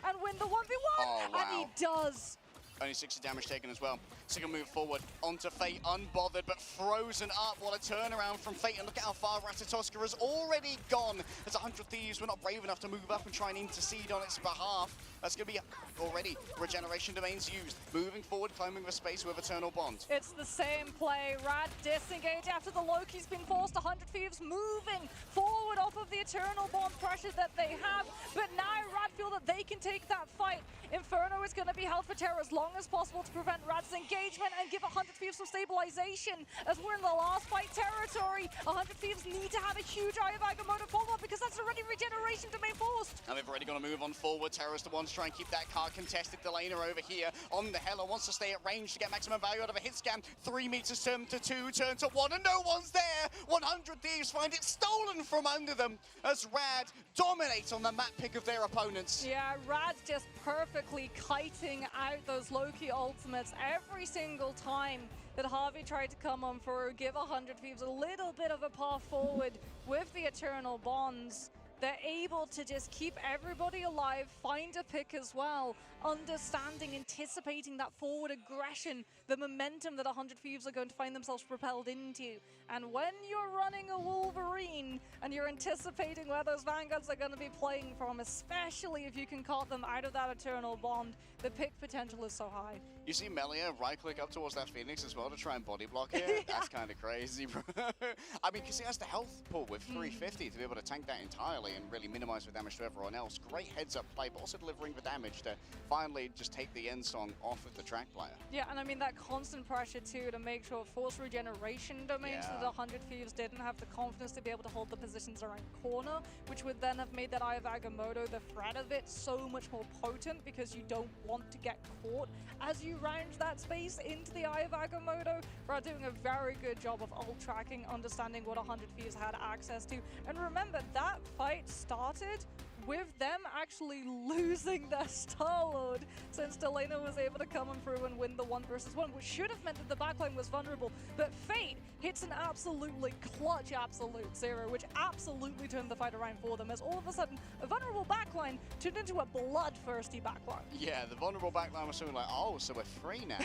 and win the 1v1, Oh, wow. and he does. Only 60 damage taken as well. Second move forward onto Fate, unbothered, but frozen up. What a turnaround from Fate. And look at how far Ratatoska has already gone. As 100 Thieves were not brave enough to move up and try and intercede on its behalf. That's going to be already regeneration domains used. Moving forward, climbing the space with Eternal Bond. It's the same play. Rad disengage after the Loki's been forced. 100 Thieves moving forward off of the Eternal Bond pressure that they have. But now Rad feel that they can take that fight. Inferno is going to be held for Terra as long as possible to prevent Rad's engagement and give 100 Thieves some stabilization. As we're in the last fight territory, 100 Thieves need to have a huge Eye of Agamotto follow-up because that's already regeneration domain forced. And they've already got to move on forward. Terra's the one to try and keep that card contested. Delana over here on the Hela wants to stay at range to get maximum value out of a hit scan. 3 meters turn to 2, turn to 1, and no one's there. 100 Thieves find it stolen from under them as Rad dominates on the map pick of their opponents. Yeah, Rad's just perfectly kiting out those Loki ultimates every single time that Harvey tried to come on for, give 100 Thieves a little bit of a path forward with the Eternal Bonds. They're able to just keep everybody alive, find a pick as well, understanding, anticipating that forward aggression, the momentum that 100 Thieves are going to find themselves propelled into. And when you're running a Wolverine and you're anticipating where those Vanguards are going to be playing from, especially if you can caught them out of that Eternal Bond, the pick potential is so high. You see Melia right-click up towards that Phoenix as well to try and body block it? That's kind of crazy, bro. I mean, because he has the health pool with 350 to be able to tank that entirely and really minimize the damage to everyone else. Great heads-up play, but also delivering the damage to finally just take the end song off of the track player. Yeah, and I mean, that constant pressure, too, to make sure force regeneration domains that the 100 Thieves didn't have the confidence to be able to hold the positions around corner, which would then have made that Eye of Agamotto, the threat of it, so much more potent because you don't want to get caught as you round that space into the Eye of Agamotto. We're doing a very good job of ult tracking, understanding what 100 Thieves had access to. And remember, that fight started with them actually losing their Star-Lord, since Delena was able to come through and win the 1 versus 1, which should have meant that the backline was vulnerable. But Fate hits an absolutely clutch absolute zero, which absolutely turned the fight around for them, as all of a sudden a vulnerable backline turned into a bloodthirsty backline. Yeah, the vulnerable backline was something like, oh, so we're free now.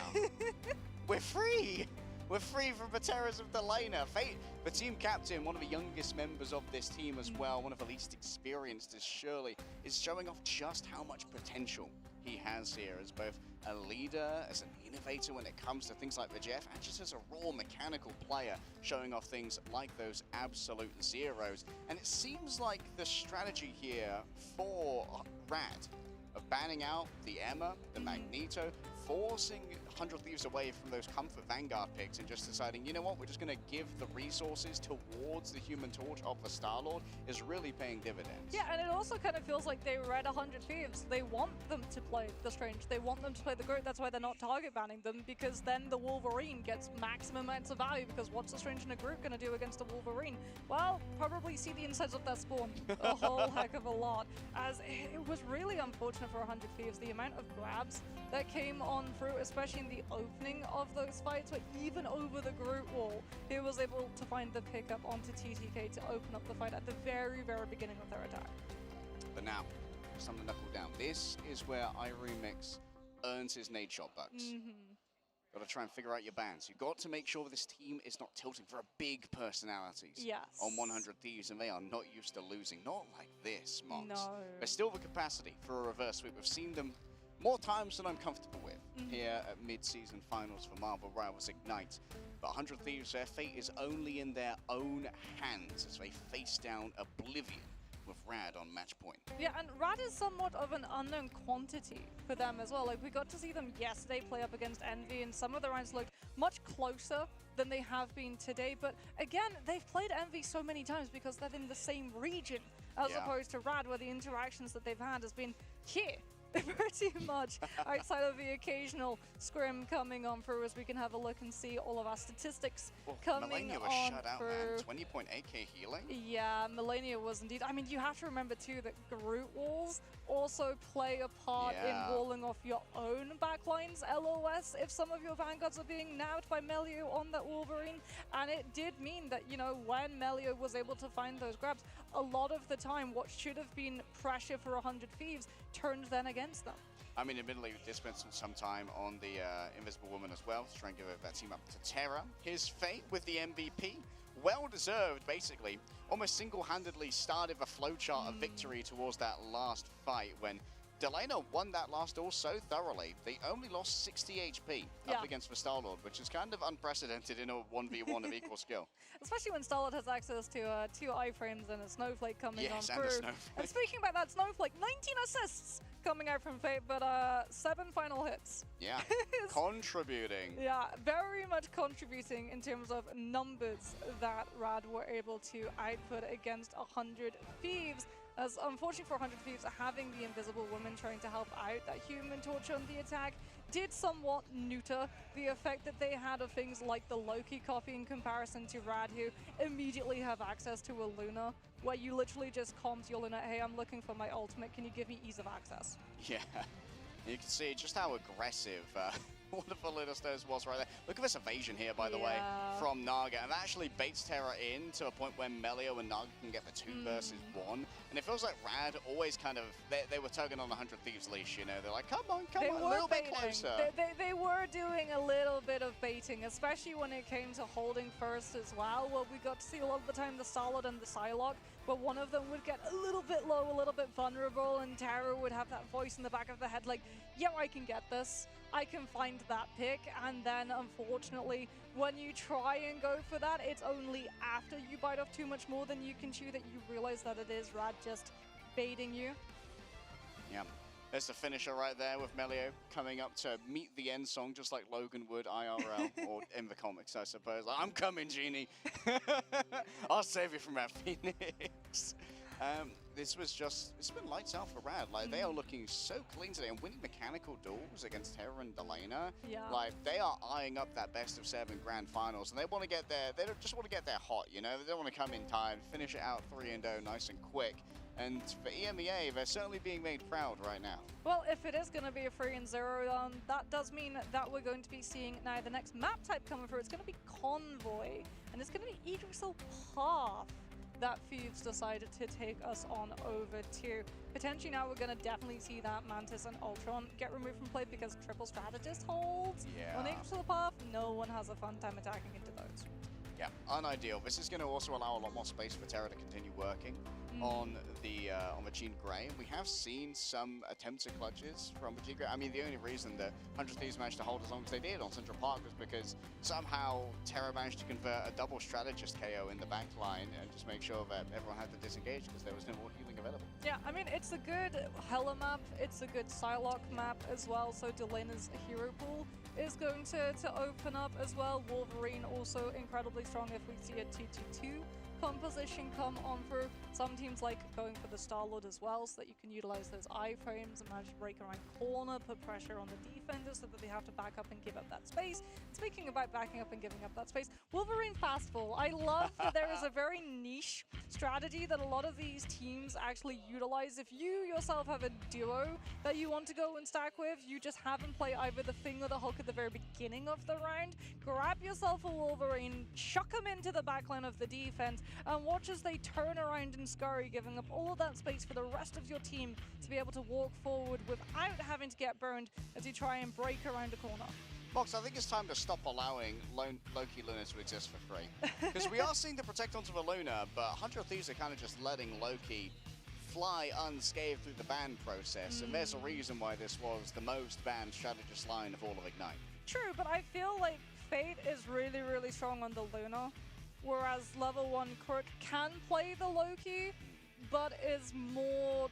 We're free! We're free from the terrors of Delena. Fate, the team captain, one of the youngest members of this team as well, one of the least experienced as Shirley, is showing off just how much potential he has here as both a leader, as an innovator when it comes to things like the Jeff, and just as a raw mechanical player, showing off things like those absolute zeros. And it seems like the strategy here for Rad of banning out the Emma, the Magneto, forcing 100 Thieves away from those comfort Vanguard picks and just deciding, you know what, we're just going to give the resources towards the Human Torch of the Star-Lord is really paying dividends. Yeah, and it also kind of feels like they read 100 Thieves. They want them to play the Strange. They want them to play the Groot. That's why they're not target banning them, because then the Wolverine gets maximum amounts of value, because what's the Strange and a Groot going to do against a Wolverine? Well, probably see the insides of their spawn a whole heck of a lot, as it was really unfortunate for 100 Thieves, the amount of grabs that came on through, especially in the opening of those fights, but even over the Groot wall, he was able to find the pickup onto TTK to open up the fight at the very, very beginning of their attack. But now, it's time to knuckle down. This is where Irumix earns his nade shot bucks. Got to try and figure out your bans. You've got to make sure this team is not tilting for a big personalities on 100 Thieves, and they are not used to losing. Not like this, Mox. No. There's still the capacity for a reverse sweep. We've seen them more times than I'm comfortable with here at mid-season finals for Marvel Rivals Ignite. But 100 Thieves, their fate is only in their own hands as they face down Oblivion with Rad on match point. Yeah, and Rad is somewhat of an unknown quantity for them as well. Like, we got to see them yesterday play up against Envy, and some of the rounds looked much closer than they have been today. But again, they've played Envy so many times because they're in the same region, as opposed to Rad, where the interactions that they've had has been here. Pretty much, outside of the occasional scrim coming on through, as we can have a look and see all of our statistics coming Melania was on shut out, through. man. 20.8k healing. Yeah, Melania was indeed. I mean, you have to remember too that Groot walls also play a part in walling off your own backlines, LOS, if some of your Vanguards are being nabbed by Melio on that Wolverine. And it did mean that, you know, when Melio was able to find those grabs, a lot of the time what should have been pressure for 100 Thieves turned then against them. I mean, admittedly, we did spend some time on the Invisible Woman as well to try and give that team up to Terra. His fate with the MVP, well-deserved, basically. Almost single-handedly started the flowchart of victory towards that last fight when Delena won that last all so thoroughly. They only lost 60 HP up against the Star-Lord, which is kind of unprecedented in a 1v1 of equal skill. Especially when Star-Lord has access to 2 iframes and a Snowflake coming on through. And a Snowflake. And speaking about that Snowflake, 19 assists coming out from Fate, but 7 final hits. Yeah, contributing. Yeah, very much contributing in terms of numbers that Rad were able to output against 100 Thieves. As unfortunately for 100 Thieves, having the Invisible Woman trying to help out that Human Torch on the attack did somewhat neuter the effect that they had of things like the Loki copy in comparison to Rad, who immediately have access to a Luna, where you literally just comp to your Luna, hey, I'm looking for my ultimate, can you give me ease of access? Yeah, you can see just how aggressive one of the Luna Stones was right there. Look at this evasion here, by the way, from Naga. And that actually baits Terra in to a point where Melio and Naga can get the 2 versus 1. And it feels like Rad always kind of, they were tugging on the 100 Thieves leash, you know. They're like, come on, a little bit closer. They were doing a little bit of baiting, especially when it came to holding first as well. Well, we got to see a lot of the time the Solid and the Psylocke, but one of them would get a little bit low, a little bit vulnerable, and Terra would have that voice in the back of the head like, yeah, I can get this. I can find that pick, and then unfortunately, when you try and go for that, it's only after you bite off too much more than you can chew that you realize that it is Rad just baiting you. Yeah. There's the finisher right there with Melio coming up to meet the end song, just like Logan would IRL, or in the comics, I suppose. Like, I'm coming, Genie. I'll save you from that, Phoenix. It's been lights out for Rad. Like, they are looking so clean today and winning mechanical duels against Terra and Delana. Yeah. Like, they are eyeing up that best of 7 grand finals, and they want to get there. They don't just want to get there hot, you know? They don't want to come in time, finish it out 3-0 nice and quick. And for EMEA, they're certainly being made proud right now. Well, if it is going to be a 3-0, that does mean that we're going to be seeing now the next map type coming through. It's going to be Convoy, and it's going to be Idrissel Path that Thieves decided to take us on over to. Potentially now we're going to definitely see that Mantis and Ultron get removed from play because Triple Strategist holds. Yeah. On Idrissel Path, no one has a fun time attacking into those. Yeah, unideal. This is going to also allow a lot more space for Terra to continue working on the Jean Grey. We have seen some attempts at clutches from the Jean Grey. I mean, the only reason that 100 Thieves managed to hold as long as they did on Central Park was because somehow Terra managed to convert a double strategist KO in the back line and just make sure that everyone had to disengage because there was no more healing available. Yeah, I mean, it's a good Hela map, it's a good Psylocke map as well, so Delena's hero pool is going to open up as well. Wolverine also incredibly strong if we see a 2-2-2 composition come on through. Some teams like going for the Star-Lord as well so that you can utilize those iframes and manage to break around corner, put pressure on the defenders so that they have to back up and give up that space. Speaking about backing up and giving up that space, Wolverine fastfall. I love that there is a very niche strategy that a lot of these teams actually utilize. If you yourself have a duo that you want to go and stack with, you just have them play either the Thing or the Hulk at the very beginning of the round, grab yourself a Wolverine, chuck them into the backline of the defense, and watch as they turn around and scurry, giving up all of that space for the rest of your team to be able to walk forward without having to get burned as you try and break around a corner. Mox, I think it's time to stop allowing Loki Luna to exist for free. Because we are seeing the Protect onto the Luna, but 100 Thieves are kind of just letting Loki fly unscathed through the ban process, and there's a reason why this was the most banned strategist line of all of Ignite. True, but I feel like Fate is really, really strong on the Luna, whereas level 1 Crook can play the Loki, but is more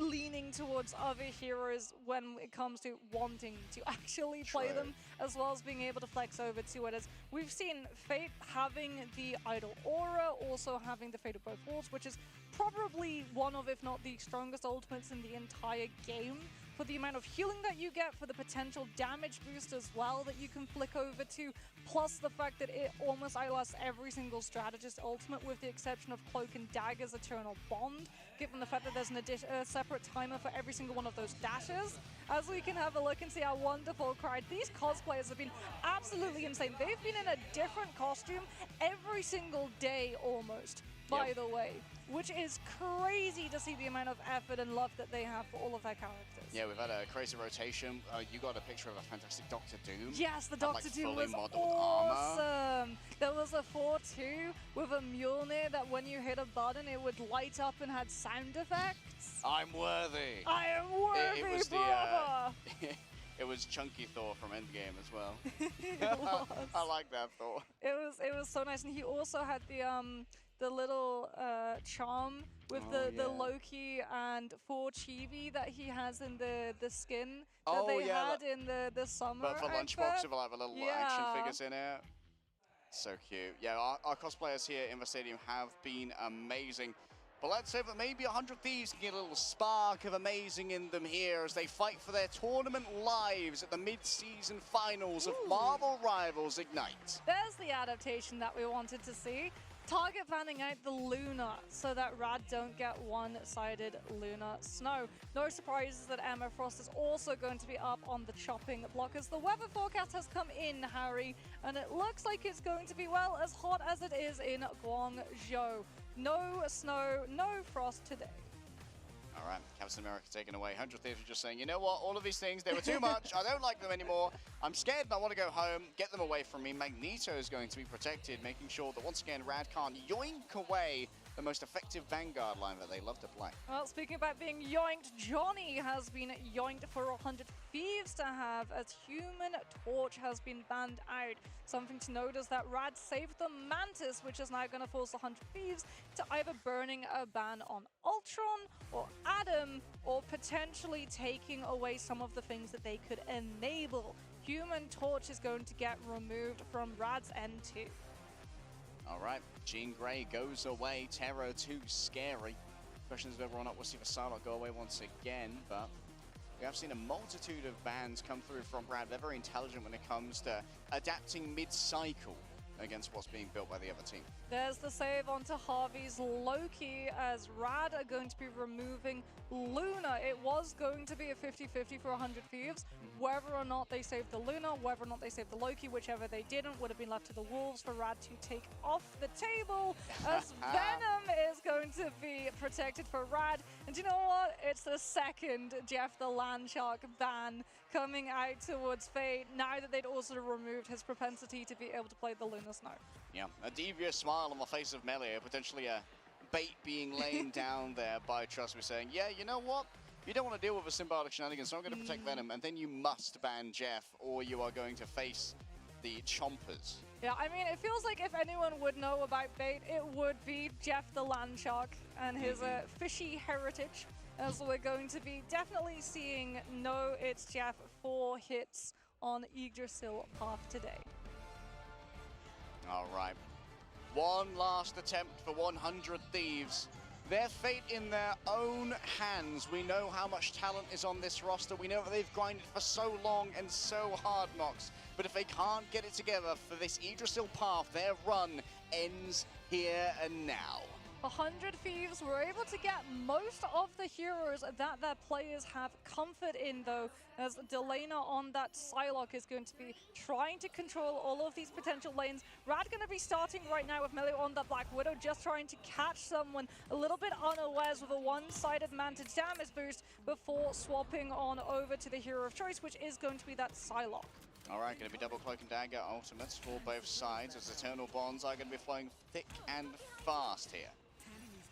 leaning towards other heroes when it comes to wanting to actually play them, as well as being able to flex over to it. As we've seen Fate having the Idol Aura, also having the Fate of Both Worlds, which is probably one of, if not the strongest ultimates in the entire game, for the amount of healing that you get, for the potential damage boost as well that you can flick over to, plus the fact that it almost outlasts every single strategist ultimate with the exception of Cloak and Dagger's Eternal Bond, given the fact that there's a separate timer for every single one of those dashes. As we can have a look and see how wonderful crowd. These cosplayers have been absolutely insane. They've been in a different costume every single day almost, by the way, which is crazy to see the amount of effort and love that they have for all of their characters. Yeah, we've had a crazy rotation. You got a picture of a fantastic Doctor Doom. Yes, the Doctor Doom was awesome. Armor. There was a 4-2 with a Mjolnir that when you hit a button, it would light up and had sound effects. I'm worthy. I am worthy, it was brother. It was Chunky Thor from Endgame as well. It was. I like that Thor. It was so nice, and he also had the little charm with the Loki and 4 Chibi that he has in the skin that they had in the summer. But for Lunchbox with like the little action figures in it. So cute. Yeah, our cosplayers here in the stadium have been amazing. But let's hope that maybe 100 Thieves can get a little spark of amazing in them here as they fight for their tournament lives at the mid-season finals of Marvel Rivals Ignite. There's the adaptation that we wanted to see. Target fanning out the Luna so that Rad don't get one-sided Luna snow. No surprises that Emma Frost is also going to be up on the chopping block as the weather forecast has come in, Harry, and it looks like it's going to be, well, as hot as it is in Guangzhou. No snow, no frost today. All right, Captain America taken away. 100 Thieves are just saying, you know what, all of these things, they were too much. I don't like them anymore. I'm scared and I want to go home. Get them away from me. Magneto is going to be protected, making sure that once again, Rad can't yoink away the most effective Vanguard line that they love to play. Well, speaking about being yoinked, Johnny has been yoinked for 100 Thieves to have, as Human Torch has been banned out. Something to note is that Rad saved the Mantis, which is now going to force 100 Thieves to either burning a ban on Ultron or Adam, or potentially taking away some of the things that they could enable. Human Torch is going to get removed from Rad's N2. All right, Jean Grey goes away. Terror too scary. Question is whether or not we'll see the Psylocke go away once again, but we have seen a multitude of bans come through from Rad. They're very intelligent when it comes to adapting mid-cycle against what's being built by the other team. There's the save onto Harvey's Loki, as Rad are going to be removing Luna. It was going to be a 50-50 for 100 Thieves. Whether or not they saved the Luna, whether or not they saved the Loki, whichever they didn't, would have been left to the Wolves for Rad to take off the table, as Venom is going to be protected for Rad. And you know what? It's the second Jeff the Landshark ban coming out towards Fate, now that they'd also removed his propensity to be able to play the Lunar Snow. Yeah, a devious smile on the face of Melee, potentially a bait being laid down there by Trust Me, saying, yeah, you know what? You don't want to deal with a symbiotic shenanigans, so I'm going to protect Venom, and then you must ban Jeff, or you are going to face the Chompers. Yeah, I mean, it feels like if anyone would know about bait, it would be Jeff the Landshark and his fishy heritage, as we're going to be definitely seeing No It's Jeff 4 hits on Yggdrasil Path today. All right. One last attempt for 100 Thieves. Their fate in their own hands. We know how much talent is on this roster. We know that they've grinded for so long and so hard, Nox. But if they can't get it together for this Yggdrasil path, their run ends here and now. 100 Thieves were able to get most of the heroes that their players have comfort in, though, as Delana on that Psylocke is going to be trying to control all of these potential lanes. Rad going to be starting right now with Melee on the Black Widow, just trying to catch someone a little bit unawares with a one-sided Mantis damage boost before swapping on over to the hero of choice, which is going to be that Psylocke. All right, going to be double Cloak and Dagger ultimates for both sides, as Eternal Bonds are going to be flowing thick and fast here.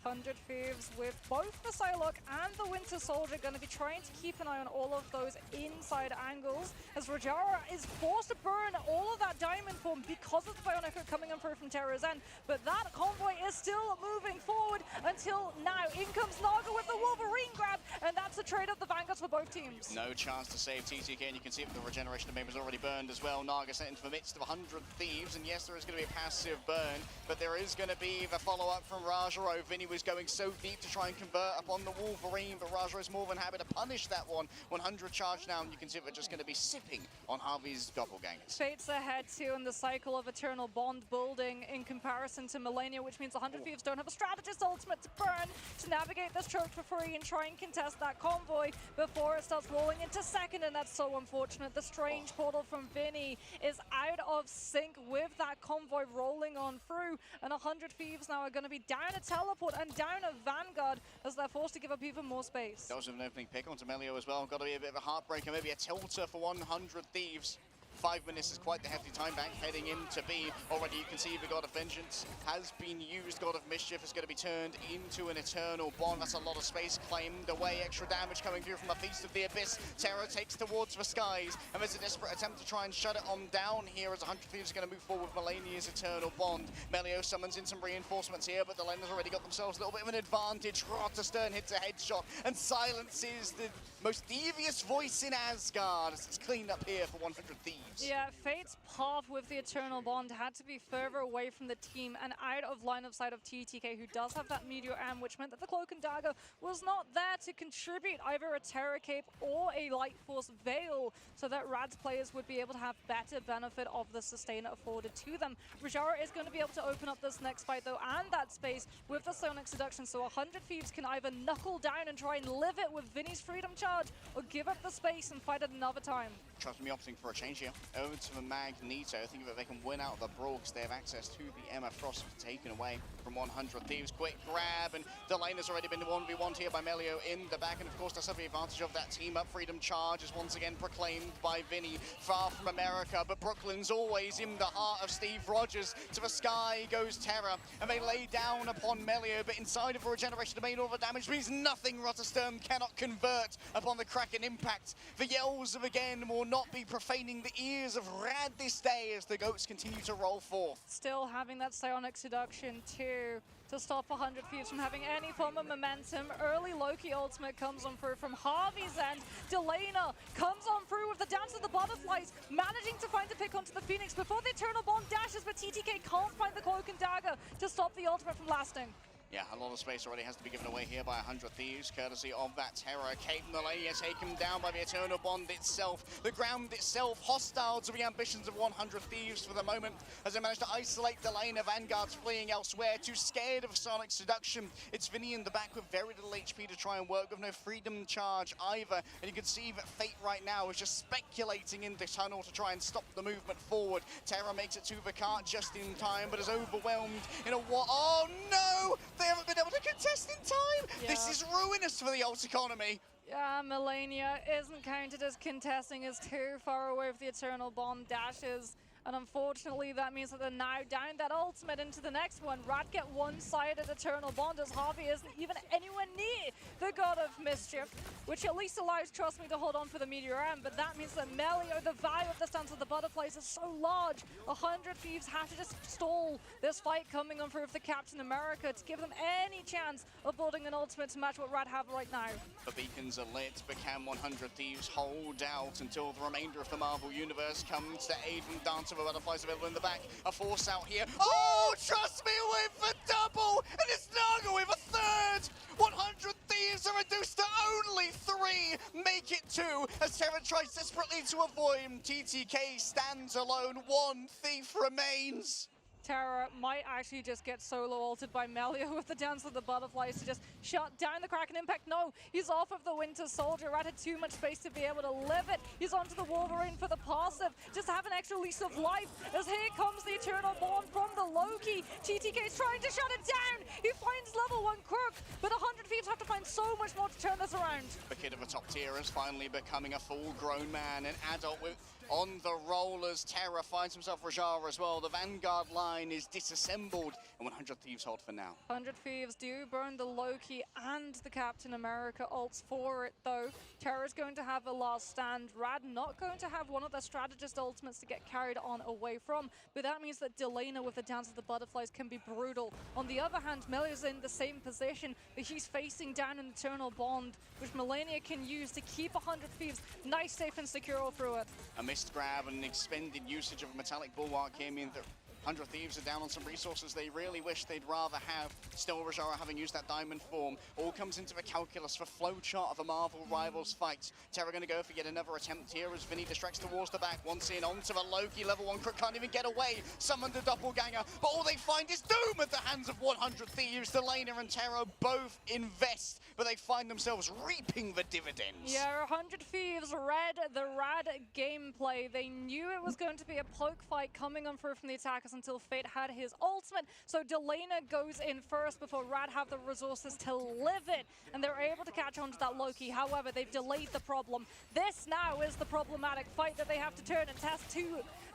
100 Thieves with both the Psylocke and the Winter Soldier going to be trying to keep an eye on all of those inside angles, as Rajara is forced to burn all of that Diamond Form because of the Bionica coming in through from Terra's End. But that convoy is still moving forward until now. In comes Naga with the Wolverine grab, and that's a trade of the Vanguards for both teams. No chance to save TTK, and you can see that the Regeneration of Maven is already burned as well. Naga sent into the midst of 100 Thieves, and yes, there is going to be a passive burn, but there is going to be the follow-up from Rajaro. Vinny was going so deep to try and convert upon the Wolverine, but Rajaro is more than happy to punish that one. 100 charge now, and you can see we're just going to be sipping on Harvey's doppelgangers. Fates ahead too in the cycle of Eternal Bond building in comparison to Millennia, which means 100 Thieves don't have a strategist ultimate to burn to navigate this choke for free and try and contest that convoy before it starts rolling into second, and that's so unfortunate. The strange portal from Vinny is out of sync with that convoy rolling on through, and 100 Thieves now are going to be down a teleport and down a Vanguard as they're forced to give up even more space. That was an opening pick onto Melio as well. Got to be a bit of a heartbreaker, maybe a tilter for 100 Thieves. 5 minutes is quite the hefty time bank heading into B. Already you can see the God of Vengeance has been used. God of Mischief is going to be turned into an Eternal Bond. That's a lot of space claimed away. Extra damage coming through from the Feast of the Abyss. Terror takes towards the skies, and there's a desperate attempt to try and shut it on down here as 100 Thieves are going to move forward with Melania's Eternal Bond. Melio summons in some reinforcements here, but the Lender's already got themselves a little bit of an advantage. Rot to Stern hits a headshot and silences the most devious voice in Asgard as it's cleaned up here for 100 Thieves. Yeah, Fate's path with the Eternal Bond had to be further away from the team and out of line of sight of TTK, who does have that Meteor Am, which meant that the Cloak and Dagger was not there to contribute either a Terror Cape or a Light Force Veil, so that Rad's players would be able to have better benefit of the sustain afforded to them. Rajara is going to be able to open up this next fight though, and that space with the Sonic Seduction, so 100 Thieves can either knuckle down and try and live it with Vinny's Freedom Charge, or give up the space and fight at another time. Trust me, opting for a change here. over to the Magneto, thinking that they can win out the brawl because they have access to the Emma. Frost taken away from 100 Thieves. Quick grab, and Delena's already been 1v1'd here by Melio in the back, and of course that's the advantage of that team up. Freedom Charge is once again proclaimed by Vinny, far from America, but Brooklyn's always in the heart of Steve Rogers. To the sky goes Terra, and they lay down upon Melio, but inside of a regeneration domain, all the damage means nothing. Rotterstern cannot convert upon the Kraken impact. The yells of again will not be profaning the ears of Rad this day as the goats continue to roll forth. Still having that Psionic Seduction too to stop 100 Thieves from having any form of momentum. Early Loki ultimate comes on through from Harvey's end. Delena comes on through with the Dance of the Butterflies, managing to find the pick onto the Phoenix before the Eternal Bond dashes, but TTK can't find the Cloak and Dagger to stop the ultimate from lasting. Yeah, a lot of space already has to be given away here by 100 Thieves, courtesy of that Terror. Kate and Melania taken down by the Eternal Bond itself. The ground itself hostile to the ambitions of 100 Thieves for the moment, as they manage to isolate the lane of Vanguards fleeing elsewhere, too scared of Sonic Seduction. It's Vinny in the back with very little HP to try and work with, no Freedom Charge either. And you can see that Fate right now is just speculating in the tunnel to try and stop the movement forward. Terror makes it to the cart just in time, but is overwhelmed in a what? Oh no! They haven't been able to contest in time! Yeah. This is ruinous for the alt economy. Yeah, Melania isn't counted as contesting, is too far away with the Eternal Bond dashes. And unfortunately, that means that they're now down that ultimate into the next one. Rat get one-sided Eternal Bond as Harvey isn't even anywhere near the God of Mischief, which at least allows Trust Me to hold on for the Meteor M, but that means that Melio, the value of the Stance of the Butterflies is so large. 100 Thieves have to just stall this fight coming on through with the Captain America to give them any chance of building an ultimate to match what Rat have right now. The beacons are lit, but can 100 Thieves hold out until the remainder of the Marvel Universe comes to aid and dance of the Butterflies available in the back? A force out here. Oh, Trust Me with the double! And it's Naga with a third! 100 Thieves are reduced to only 3! Make it 2 as Terra tries desperately to avoid him. TTK stands alone. 1 thief remains. Terra might actually just get solo ulted by Melio with the Dance of the Butterflies to just shut down the Kraken impact. No, he's off of the Winter Soldier. Rat had too much space to be able to live it. He's onto the Wolverine for the passive. Just have an extra lease of life as here comes the Eternal Bond from the Loki. TTK's trying to shut it down. He finds level 1 Crook, but 100 Thieves have to find so much more to turn this around. The kid of a top tier is finally becoming a full-grown man, an adult with on the rollers. Terra finds himself Rajara as well. The Vanguard line is disassembled, and 100 Thieves hold for now. 100 Thieves do burn the Loki and the Captain America ults for it, though. Terra's going to have a last stand. Rad not going to have one of the strategist ultimates to get carried on away from, but that means that Delena with the Dance of the Butterflies can be brutal. On the other hand, Melio's in the same position, but he's facing down an Eternal Bond, which Melania can use to keep 100 Thieves nice, safe, and secure all through it. A missed grab and an expended usage of a metallic bulwark here mean that 100 Thieves are down on some resources they really wish they'd rather have. Still, Rajara having used that diamond form, all comes into the calculus for flowchart of a Marvel Rivals fight. Terra going to go for yet another attempt here as Vinny distracts towards the back. Once in, onto the Loki, level 1 Crook can't even get away. Summoned a doppelganger, but all they find is doom at the hands of 100 Thieves. Delena and Terra both invest, but they find themselves reaping the dividends. Yeah, 100 Thieves read the Rad gameplay. They knew it was going to be a poke fight coming on through from the attackers until Fate had his ultimate. So Delena goes in first before Rad have the resources to live it, and they're able to catch on to that Loki. However, they've delayed the problem. This now is the problematic fight that they have to turn and test to,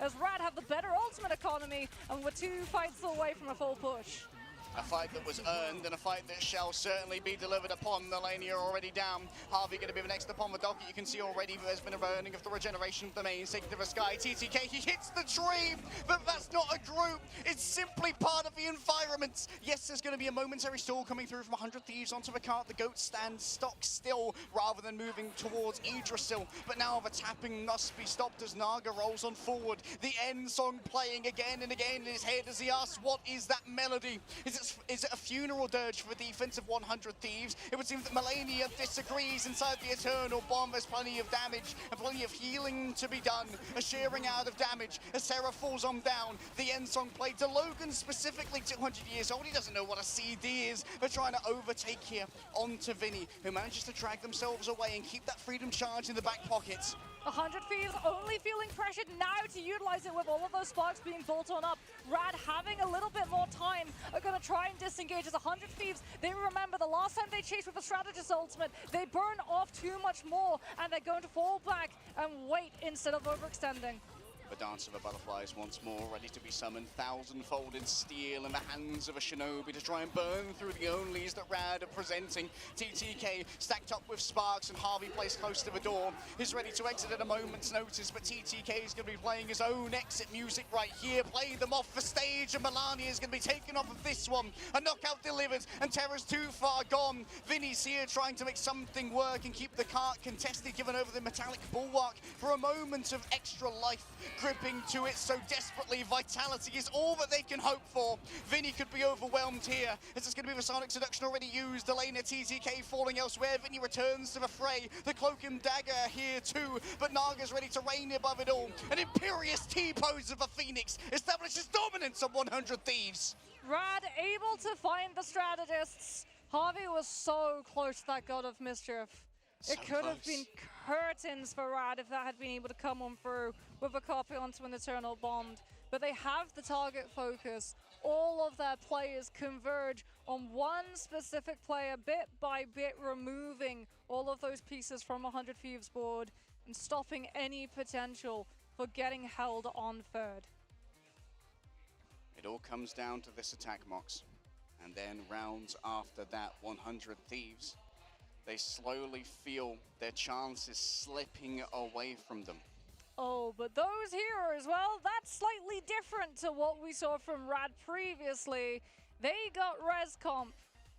as Rad have the better ultimate economy, and we're 2 fights away from a full push. A fight that was earned and a fight that shall certainly be delivered upon. Melania already down. Harvey going to be the next upon the docket. You can see already there's been a burning of the regeneration of the main, taking to the sky. TTK, he hits the tree, but that's not a group. It's simply part of the environment. Yes, there's going to be a momentary stall coming through from 100 Thieves onto the cart. The goat stands stock still rather than moving towards Idrisil. But now the tapping must be stopped as Naga rolls on forward. The end song playing again and again in his head as he asks, what is that melody? Is it a funeral dirge for the defense of 100 Thieves? It would seem that Melania disagrees inside the Eternal Bomb. There's plenty of damage and plenty of healing to be done. A shearing out of damage as Sarah falls on down. The end song played to Logan, specifically 200 years old. He doesn't know what a CD is. They're trying to overtake here onto Vinny, who manages to drag themselves away and keep that freedom charge in the back pockets. 100 Thieves only feeling pressured now to utilize it with all of those sparks being bolt on up. Rad having a little bit more time are going to try and disengage as 100 Thieves. They remember the last time they chased with a strategist ultimate, they burn off too much more, and they're going to fall back and wait instead of overextending. The Dance of the Butterflies once more ready to be summoned, thousand-folded steel in the hands of a shinobi to try and burn through the onlys that Rad are presenting. TTK stacked up with sparks and Harvey placed close to the door. He's ready to exit at a moment's notice, but TTK is going to be playing his own exit music right here, playing them off the stage, and Melania is going to be taken off of this one. A knockout delivered, and Terra's too far gone. Vinny's here trying to make something work and keep the cart contested, given over the metallic bulwark for a moment of extra life. Gripping to it so desperately, vitality is all that they can hope for. Vinny could be overwhelmed here, as it's going to be the Sonic Seduction already used. Elena, TTK falling elsewhere. Vinny returns to the fray. The Cloak and Dagger here too, but Naga's ready to reign above it all. An imperious T-pose of a Phoenix establishes dominance of 100 Thieves. Rad able to find the strategists. Harvey was so close to that God of Mischief. It could have been curtains for Rad if that had been able to come on through with a copy onto an Eternal Bond. But they have the target focus. All of their players converge on one specific player, bit by bit removing all of those pieces from 100 Thieves board and stopping any potential for getting held on third. It all comes down to this attack, Mox. And then rounds after that, 100 Thieves. They slowly feel their chances slipping away from them. Oh, but those heroes, well, that's slightly different to what we saw from Rad previously. They got res comp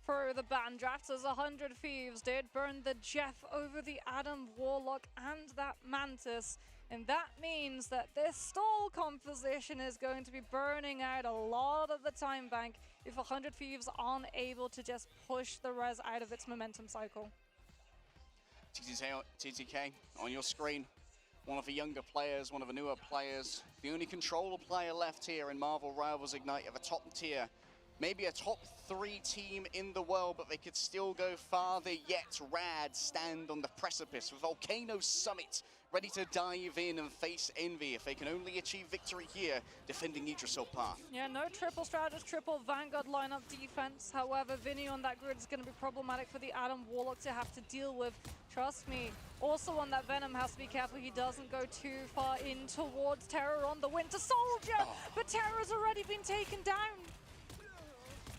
for the ban drafts, as 100 Thieves did. Burn the Jeff over the Adam Warlock and that Mantis. And that means that this stall composition is going to be burning out a lot of the time bank if 100 Thieves aren't able to just push the res out of its momentum cycle. TTK, on your screen, one of the younger players, one of the newer players, the only controller player left here in Marvel Rivals Ignite of a top tier, maybe a top 3 team in the world, but they could still go farther yet. Rad stand on the precipice with Volcano Summit, ready to dive in and face Envy if they can only achieve victory here, defending Yggdrasil path. Yeah, no triple strategist, triple Vanguard lineup defense. However, Vinny on that grid is going to be problematic for the Adam Warlock to have to deal with. Trust me. Also on that Venom has to be careful he doesn't go too far in towards Terror on the Winter Soldier, but Terror's already been taken down.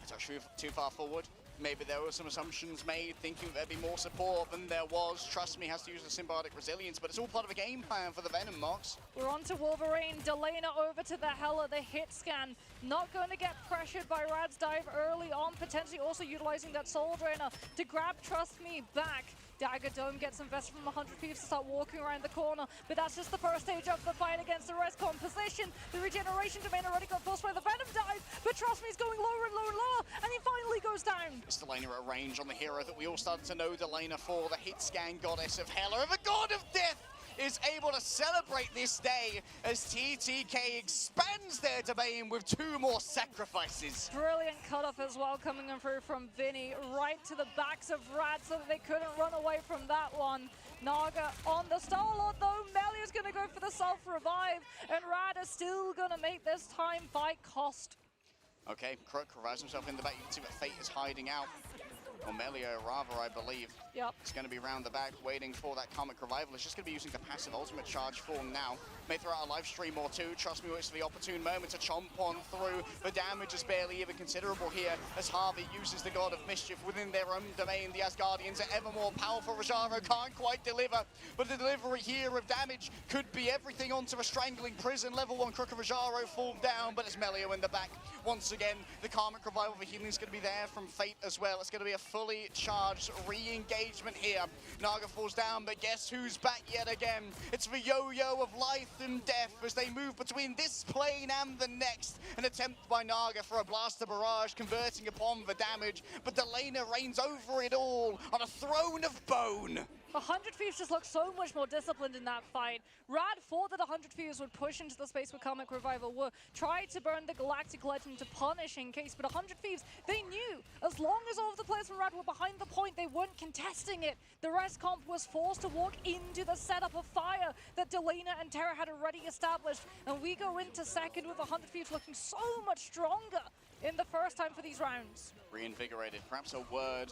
It's actually too far forward. Maybe there were some assumptions made, thinking there'd be more support than there was. Trust me, has to use the symbiotic resilience, but it's all part of a game plan for the Venom, Mox. We're on to Wolverine. Delana over to the Hela, the hit scan. Not going to get pressured by Rad's dive early on, potentially also utilizing that Soul Drainer to grab Trust Me back. Dagger Dome gets invested from 100 Thieves to start walking around the corner, but that's just the first stage of the fight against the res composition. The regeneration domain already got forced by the Venom dive, but Trust Me is going lower and lower and lower, and he finally goes down. It's Delana at range on the hero that we all started to know Delana for, the hit scan goddess of Hela, the god of death, is able to celebrate this day as TTK expands their domain with 2 more sacrifices. Brilliant cutoff as well coming in through from Vinny, right to the backs of Rad so that they couldn't run away from that one. Naga on the Star-Lord though, Melia's going to go for the self-revive, and Rad is still going to make this time fight cost. Okay, Crook revives himself in the back. You can see that Fate is hiding out. Or Melia, rather, I believe. Yep. It's going to be round the back, waiting for that Karmic Revival. It's just going to be using the passive ultimate charge for now. May throw out a live stream or 2. Trust me, waits for the opportune moment to chomp on through. The damage is barely even considerable here as Harvey uses the God of Mischief within their own domain. The Asgardians are ever more powerful. Rajaro can't quite deliver, but the delivery here of damage could be everything onto a strangling prison. Level 1 Crook of Rajaro fall down, but it's Melio in the back. Once again, the Karmic Revival for healing is going to be there from Fate as well. It's going to be a fully charged re-engagement here. Naga falls down, but guess who's back yet again? It's the yo-yo of life and death as they move between this plane and the next. An attempt by Naga for a blaster barrage, converting upon the damage, but Delana reigns over it all on a throne of bone. 100 Thieves just looked so much more disciplined in that fight. Rad thought that 100 Thieves would push into the space where Comic Revival were, tried to burn the Galactic Legend to punish in case, but 100 Thieves, they knew as long as all of the players from Rad were behind the point, they weren't contesting it. The rest comp was forced to walk into the setup of fire that Delana and Terra had already established, and we go into second with 100 Thieves looking so much stronger in the first time for these rounds. Reinvigorated, perhaps a word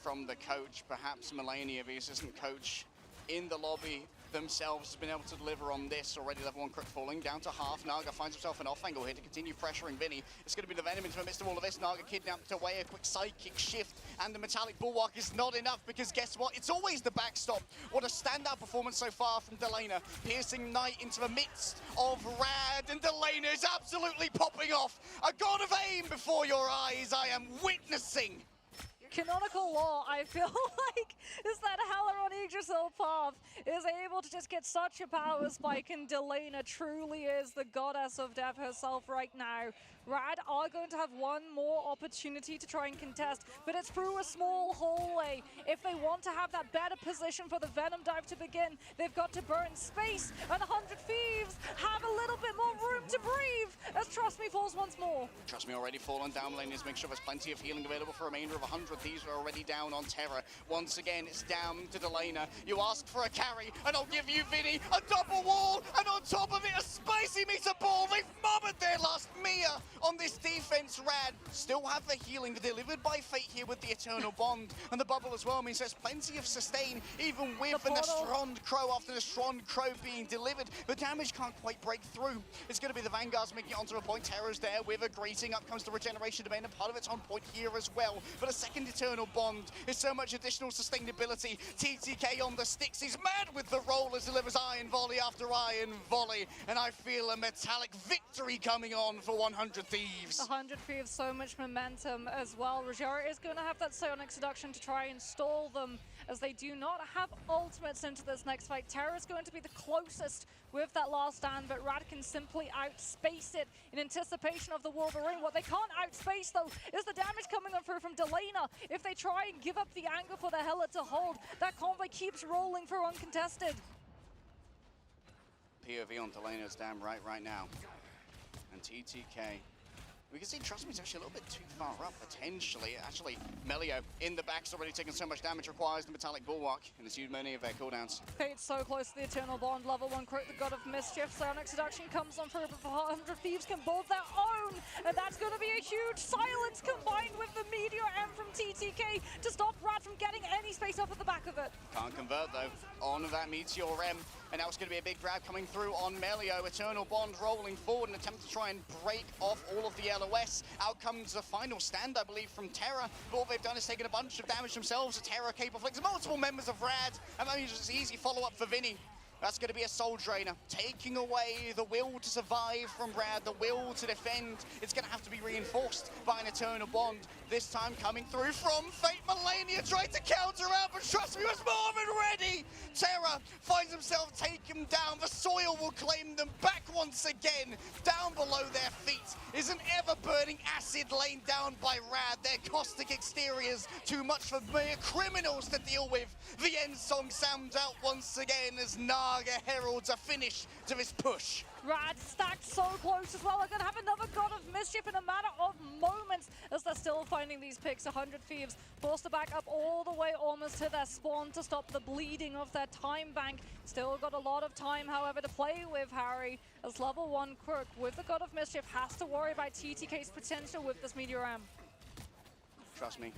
from the coach, perhaps Melania, the assistant coach in the lobby themselves, has been able to deliver on this. Already level 1 Crook falling down to half. Naga finds himself an off angle here to continue pressuring Vinny. It's going to be the Venom into the midst of all of this. Naga kidnapped away, a quick sidekick shift, and the Metallic Bulwark is not enough because guess what? It's always the backstop. What a standout performance so far from Delana, piercing Knight into the midst of Rad, and Delana is absolutely popping off. A god of aim before your eyes, I am witnessing. Canonical Law, I feel like, is that Heller on Yggdrasil path is able to just get such a power spike, and Delana truly is the goddess of death herself right now. Rad are going to have one more opportunity to try and contest, but it's through a small hallway. If they want to have that better position for the Venom dive to begin, they've got to burn space, and 100 Thieves have a little bit more room to breathe as Trust Me falls once more. Trust Me already fallen down lane is make sure there's plenty of healing available for a remainder of 100. Thieves are already down on Terra. Once again, it's down to Delana. You asked for a carry, and I'll give you Vinny, a double wall, and on top of it, a spicy meter ball. They've mothered their last Mia on this defense. Rad still have the healing delivered by Fate here with the Eternal Bond, and the bubble as well means there's plenty of sustain, even with an Astrond Crow after the Astrond Crow being delivered. The damage can't quite break through. It's going to be the Vanguards making it onto a point. Terra's there with a greeting. Up comes the Regeneration Domain, and part of it's on point here as well. But a second Eternal Bond is so much additional sustainability. TTK on the sticks. He's mad with the rollers, delivers iron volley after iron volley, and I feel a metallic victory coming on for 100 Thieves. 100 Thieves, so much momentum as well. Rogera is going to have that Psionic Seduction to try and stall them, as they do not have ultimates into this next fight. Terra is going to be the closest with that last stand, but Rad can simply outspace it in anticipation of the Wolverine. What they can't outspace, though, is the damage coming on through from Delana. If they try and give up the angle for the Hela to hold, that convoy keeps rolling through uncontested. POV on Delana's damn right now. And TTK. We can see Trust Me is actually a little bit too far up, potentially. Actually, Melio in the back's already taken so much damage, requires the Metallic Bulwark, and it's used many of their cooldowns. Fate's so close to the Eternal Bond. Level 1 Crook, the God of Mischief. Psionic Seduction comes on through, but 100 Thieves can build their own, and that's going to be a huge silence combined with the Meteor M from TTK to stop Rad from getting any space up at the back of it. Can't convert, though, on that Meteor M. And now it's going to be a big grab coming through on Melio. Eternal Bond rolling forward in an attempt to try and break off all of the LOS. Out comes the final stand, I believe, from Terra. But all they've done is taken a bunch of damage themselves. A Terra capable flicks multiple members of Rad. And that means it's an easy follow-up for Vinny. That's going to be a Soul Drainer, taking away the will to survive from Rad, the will to defend. It's going to have to be reinforced by an Eternal Bond. This time coming through from Fate. Melania tried to counter out, but Trust Me was more than ready. Terra finds himself taken down. The soil will claim them back once again. Down below their feet is an ever-burning acid laid down by Rad. Their caustic exteriors, too much for mere criminals to deal with. The end song sounds out once again as Naga heralds a finish to this push. Rad stacked so close as well. They're going to have another God of Mischief in a matter of moments as they're still finding these picks. 100 Thieves forced to back up all the way almost to their spawn to stop the bleeding of their time bank. Still got a lot of time, however, to play with, Harry, as level 1 Crook with the God of Mischief has to worry about TTK's potential with this Meteor M. Trust Me.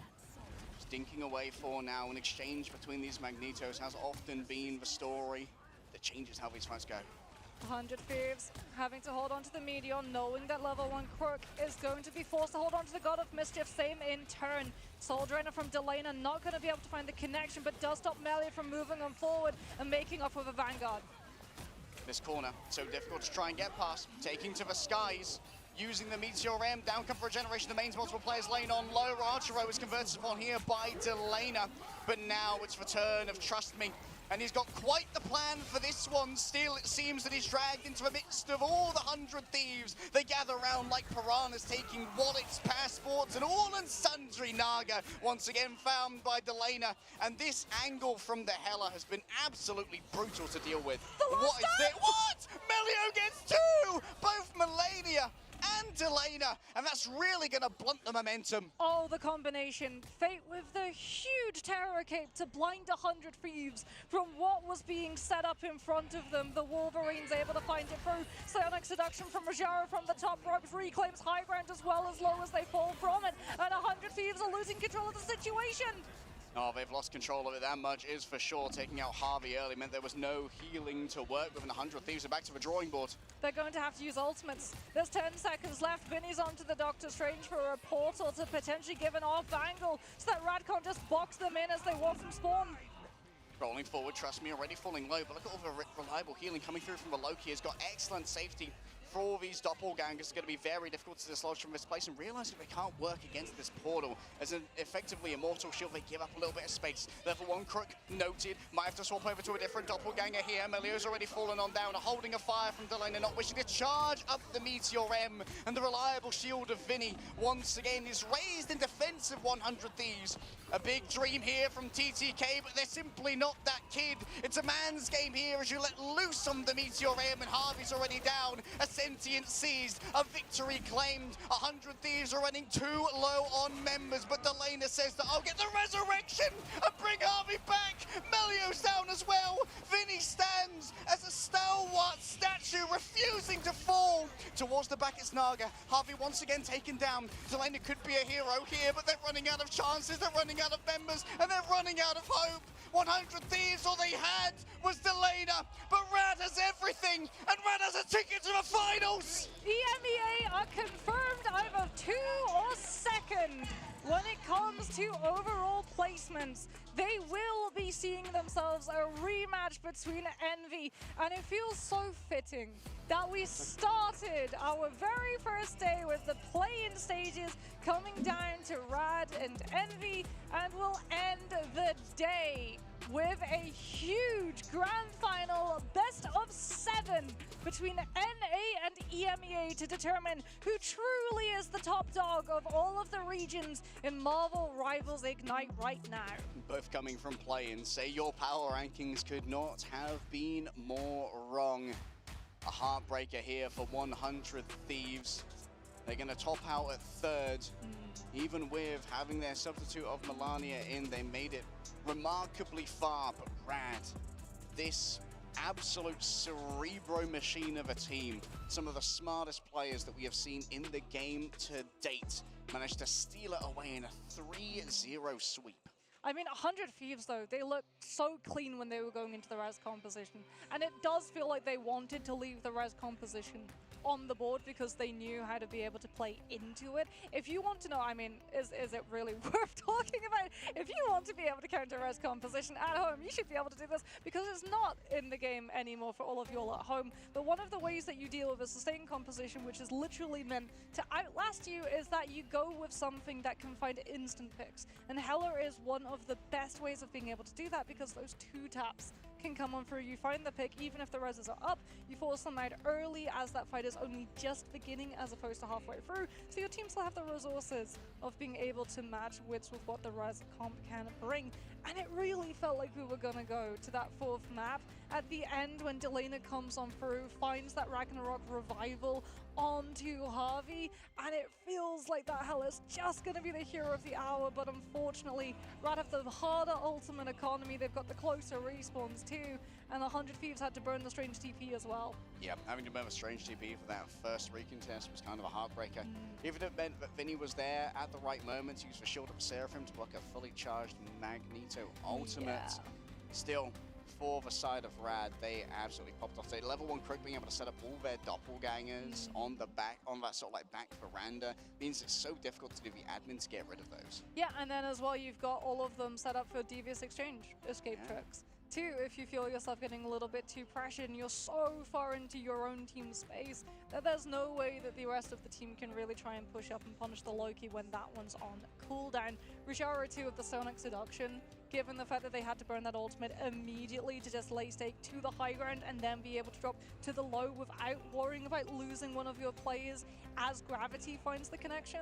Stinking away for now. An exchange between these Magnetos has often been the story that changes how these fights go. 100 Thieves having to hold on to the Meteor, knowing that level 1 Crook is going to be forced to hold on to the God of Mischief. Same in turn. Soul Drainer from Delana, not going to be able to find the connection, but does stop Melee from moving on forward and making off with a Vanguard. This corner, so difficult to try and get past. Taking to the skies, using the Meteor M. Down come for Regeneration. The mains multiple players lane on low. Archero is converted upon here by Delana. But now it's return of Trust Me. And he's got quite the plan for this one. Still, it seems that he's dragged into the midst of all the 100 Thieves. They gather around like piranhas, taking wallets, passports, and all and sundry. Naga once again found by Delana. And this angle from the Hella has been absolutely brutal to deal with. What is this? What? Melio gets two! Both Melania and Delana, and that's really going to blunt the momentum. Oh, the combination. Fate with the huge terror cape to blind 100 Thieves from what was being set up in front of them. The Wolverines able to find it through. Psionic Seduction from Rajara from the top ropes reclaims high ground as well as low as they fall from it. And 100 Thieves are losing control of the situation. Oh, they've lost control of it, that much is for sure. Taking out Harvey early meant there was no healing to work with, and 100 Thieves are back to the drawing board. They're going to have to use ultimates. There's 10 seconds left. Vinny's onto the Doctor Strange for a portal to potentially give an off angle so that Rad can't just box them in as they walk from spawn. Rolling forward, trust me, already falling low, but look at all the reliable healing coming through from the Loki. Has got excellent safety. For all these doppelgangers, it's going to be very difficult to dislodge from this place, and realizing they can't work against this portal as an effectively immortal shield, they give up a little bit of space. Level 1 crook noted, might have to swap over to a different doppelganger here. Melio's already fallen on down, holding a fire from Delana, not wishing to charge up the Meteor M, and the reliable shield of Vinny once again is raised in defense of 100 Thieves. A big dream here from TTK, but they're simply not that kid. It's a man's game here as you let loose on the Meteor M, and Harvey's already down. A sentient seized, a victory claimed. 100 Thieves are running too low on members, but Delana says that I'll get the resurrection and bring Harvey back. Melio's down as well. Vinny stands as a stalwart statue, refusing to fall. Towards the back, it's Naga. Harvey once again taken down. Delana could be a hero here, but they're running out of chances. They're running out of members, and they're running out of hope. 100 Thieves, all they had was Delana, but Rad has everything, and Rad has a ticket to the finals! EMEA are confirmed either 2 or 2nd. When it comes to overall placements, they will be seeing themselves a rematch between Envy, and it feels so fitting that we started our very first day with the play-in stages coming down to Rad and Envy, and we'll end the day with a huge grand final best of 7 between NA and EMEA to determine who truly is the top dog of all of the regions in Marvel Rivals Ignite right now. Both coming from play-in, say your power rankings could not have been more wrong. A heartbreaker here for 100 Thieves. They're going to top out at 3rd. Even with having their substitute of Melania in, they made it remarkably far, but Rad, this absolute cerebro machine of a team, some of the smartest players that we have seen in the game to date, managed to steal it away in a 3-0 sweep. I mean, 100 Thieves, though, they looked so clean when they were going into the res composition. And it does feel like they wanted to leave the res composition on the board because they knew how to be able to play into it. If you want to know, I mean, is it really worth talking about? If you want to be able to counter res composition at home, you should be able to do this because it's not in the game anymore for all of you all at home. But one of the ways that you deal with a sustained composition, which is literally meant to outlast you, is that you go with something that can find instant picks. And Heller is one of the best ways of being able to do that because those 2 taps can come on through. You find the pick even if the reses are up, you force them out early as that fight is only just beginning as opposed to halfway through, so your team still have the resources of being able to match wits with what the res comp can bring. And it really felt like we were gonna go to that 4th map at the end when Delana comes on through, finds that Ragnarok revival onto Harvey, and it feels like that hell is just going to be the hero of the hour, but unfortunately, Rad have the harder ultimate economy, they've got the closer respawns too, and 100 Thieves had to burn the Strange TP as well. Yeah, having to burn a Strange TP for that first recontest was kind of a heartbreaker. Even if it meant that Vinny was there at the right moment to use the Shield of Seraphim to block a fully charged Magneto ultimate. Still, for the side of Rad, they absolutely popped off. They level 1 Crook being able to set up all their doppelgangers on the back, on that sort of like back veranda, means it's so difficult to do the admin to get rid of those. Yeah, and then as well, you've got all of them set up for Devious Exchange escape tricks. Two, if you feel yourself getting a little bit too pressured and you're so far into your own team space that there's no way that the rest of the team can really try and push up and punish the Loki when that one's on cooldown. Rishara 2 of the Sonic Seduction, given the fact that they had to burn that ultimate immediately to just lay stake to the high ground and then be able to drop to the low without worrying about losing one of your players as gravity finds the connection.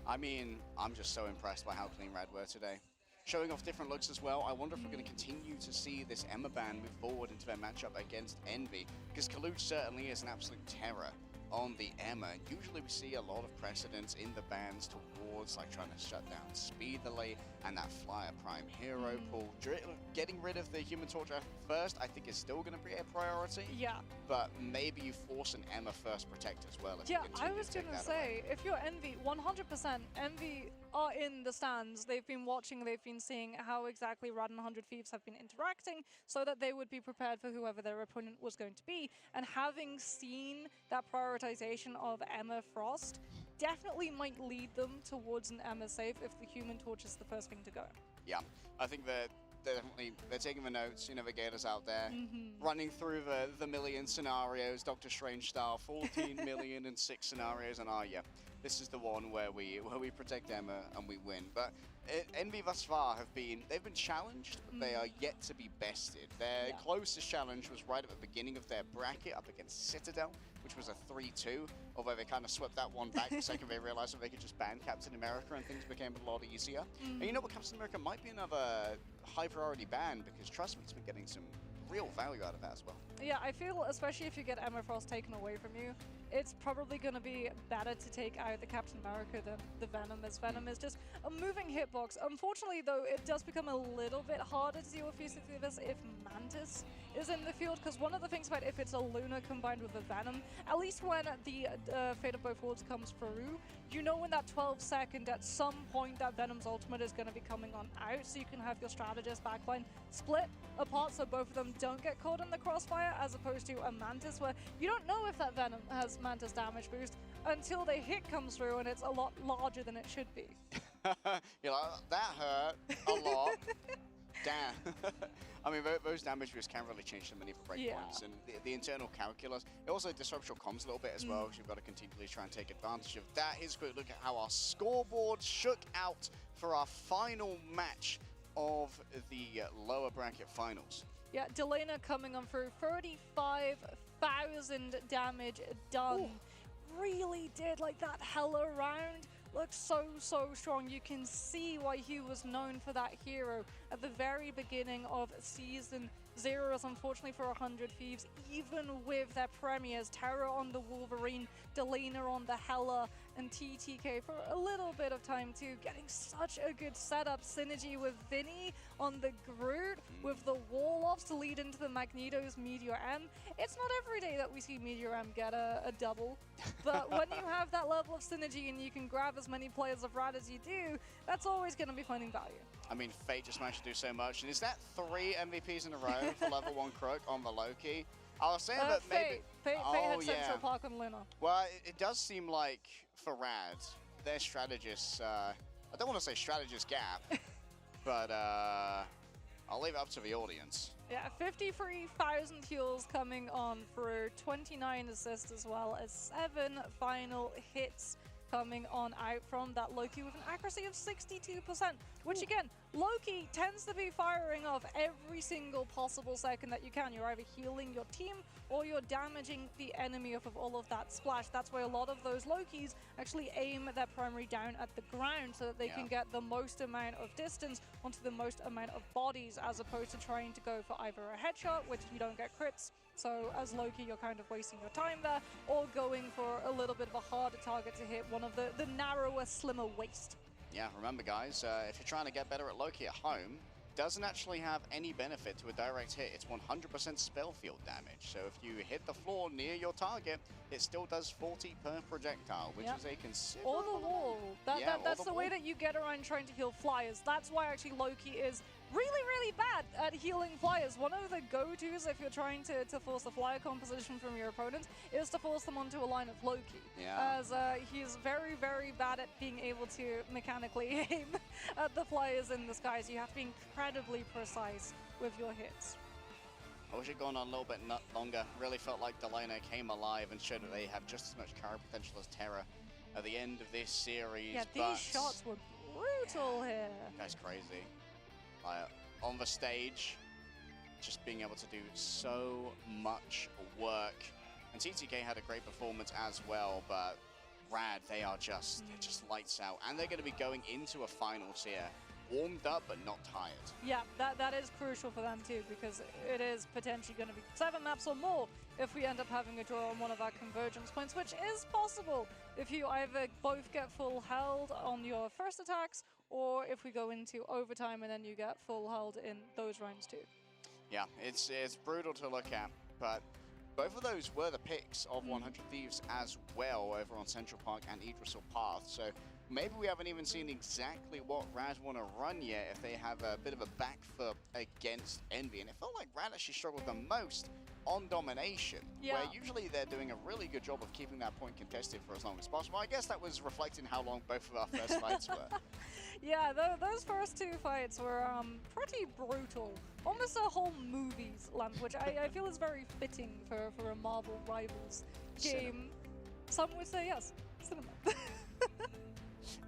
I mean, I'm just so impressed by how clean Red were today. Showing off different looks as well. I wonder if we're going to continue to see this Emma ban move forward into their matchup against Envy, because Kaluch certainly is an absolute terror on the Emma. Usually we see a lot of precedence in the bans towards like trying to shut down Speedily and that Flyer Prime hero pool. Getting rid of the Human Torch first, I think, is still going to be a priority. Yeah. But maybe you force an Emma first protect as well. Yeah, I was going to say, if you're Envy, 100% Envy are in the stands. They've been watching, they've been seeing how exactly Rad and 100 Thieves have been interacting so that they would be prepared for whoever their opponent was going to be. And having seen that prioritization of Emma Frost, definitely might lead them towards an Emma save if the Human Torch is the first thing to go. Yeah, I think that they're taking the notes, you know, the gators out there, running through the million scenarios, Doctor Strange style, 14 million and 6 scenarios, and yeah, this is the one where we protect Emma and we win. But Envy thus far they've been challenged, but they are yet to be bested. Their closest challenge was right at the beginning of their bracket up against Citadel, which was a 3-2, although they kind of swept that one back the second they realized that they could just ban Captain America and things became a lot easier. And you know what, Captain America might be another high priority ban, because trust me, it's been getting some real value out of that as well. Yeah, I feel, especially if you get Emma Frost taken away from you, it's probably going to be better to take out the Captain America than the Venom, as Venom is just a moving hitbox. Unfortunately, though, it does become a little bit harder to deal with this if Mantis is in the field, because one of the things about if it's a Luna combined with a Venom, at least when the Fate of Both Worlds comes through, you know in that 12-second, at some point, that Venom's ultimate is going to be coming on out, so you can have your strategist backline split apart so both of them don't get caught in the crossfire, as opposed to a Mantis where you don't know if that Venom has Mantis damage boost until the hit comes through and it's a lot larger than it should be. You're like, that hurt a lot. Damn. I mean, those damage boosts can really change the maneuver breakpoints, and the internal calculus. It also disrupts your comms a little bit as well, because you've got to continually try and take advantage of that. Here's a quick look at how our scoreboard shook out for our final match of the lower bracket finals. Yeah, Delena coming on through 35,000 damage done. Ooh. Really did, like, that Hella round looks so strong. You can see why he was known for that hero at the very beginning of Season 0, as unfortunately for 100 Thieves, even with their premiers, Terra on the Wolverine, Delena on the Hella, and TTK for a little bit of time too, getting such a good setup synergy with Vinny on the Groot, with the wall-offs to lead into the Magneto's Meteor M. It's not every day that we see Meteor M get a double, but when you have that level of synergy and you can grab as many players of Rad as you do, that's always going to be finding value. I mean, Fate just managed to do so much, and is that 3 MVPs in a row for level 1 Crook on the Loki? I was saying that maybe... Fate had Central Park on Luna. Well, it does seem like, for Rad, their strategists... I don't want to say strategist gap, but I'll leave it up to the audience. Yeah, 53,000 heals coming on through, 29 assists as well as 7 final hits coming on out from that Loki with an accuracy of 62%, which again, Loki tends to be firing off every single possible second that you can. You're either healing your team or you're damaging the enemy off of all of that splash. That's why a lot of those Lokis actually aim their primary down at the ground so that they can get the most amount of distance onto the most amount of bodies, as opposed to trying to go for either a headshot, which you don't get crits. So as Loki, you're kind of wasting your time there, or going for a little bit of a harder target to hit, one of the narrower, slimmer waist. Yeah, remember guys, if you're trying to get better at Loki at home, doesn't actually have any benefit to a direct hit. It's 100% spell field damage. So if you hit the floor near your target, it still does 40 per projectile, which is a considerable... Or the wall. That's the way that you get around trying to heal flyers. That's why actually Loki is really bad at healing flyers. One of the go-tos if you're trying to force the flyer composition from your opponent is to force them onto a line of Loki. Yeah. As he's very bad at being able to mechanically aim at the flyers in the skies. You have to be incredibly precise with your hits. I wish it had gone on a little bit longer. Really felt like Delano came alive and showed that they have just as much carry potential as Terra at the end of this series. Yeah, but these shots were brutal here. Guy's crazy. On the stage, just being able to do so much work. And TTK had a great performance as well, but Rad, they're just lights out. And they're going to be going into a finals here. Warmed up, but not tired. Yeah, that is crucial for them too, because it is potentially going to be 7 maps or more if we end up having a draw on one of our convergence points, which is possible if you either both get full held on your first attacks, or if we go into overtime and then you get full held in those rounds too. Yeah, it's brutal to look at, but both of those were the picks of 100 Thieves as well over on Central Park and Idrissel Path, so maybe we haven't even seen exactly what Rad want to run yet if they have a bit of a back foot against Envy. And it felt like Rad actually struggled the most on domination, where usually they're doing a really good job of keeping that point contested for as long as possible. I guess that was reflecting how long both of our first fights were. Yeah, those first 2 fights were pretty brutal. Almost a whole movie's length, which I feel is very fitting for a Marvel Rivals game. Cinema. Some would say yes, cinema.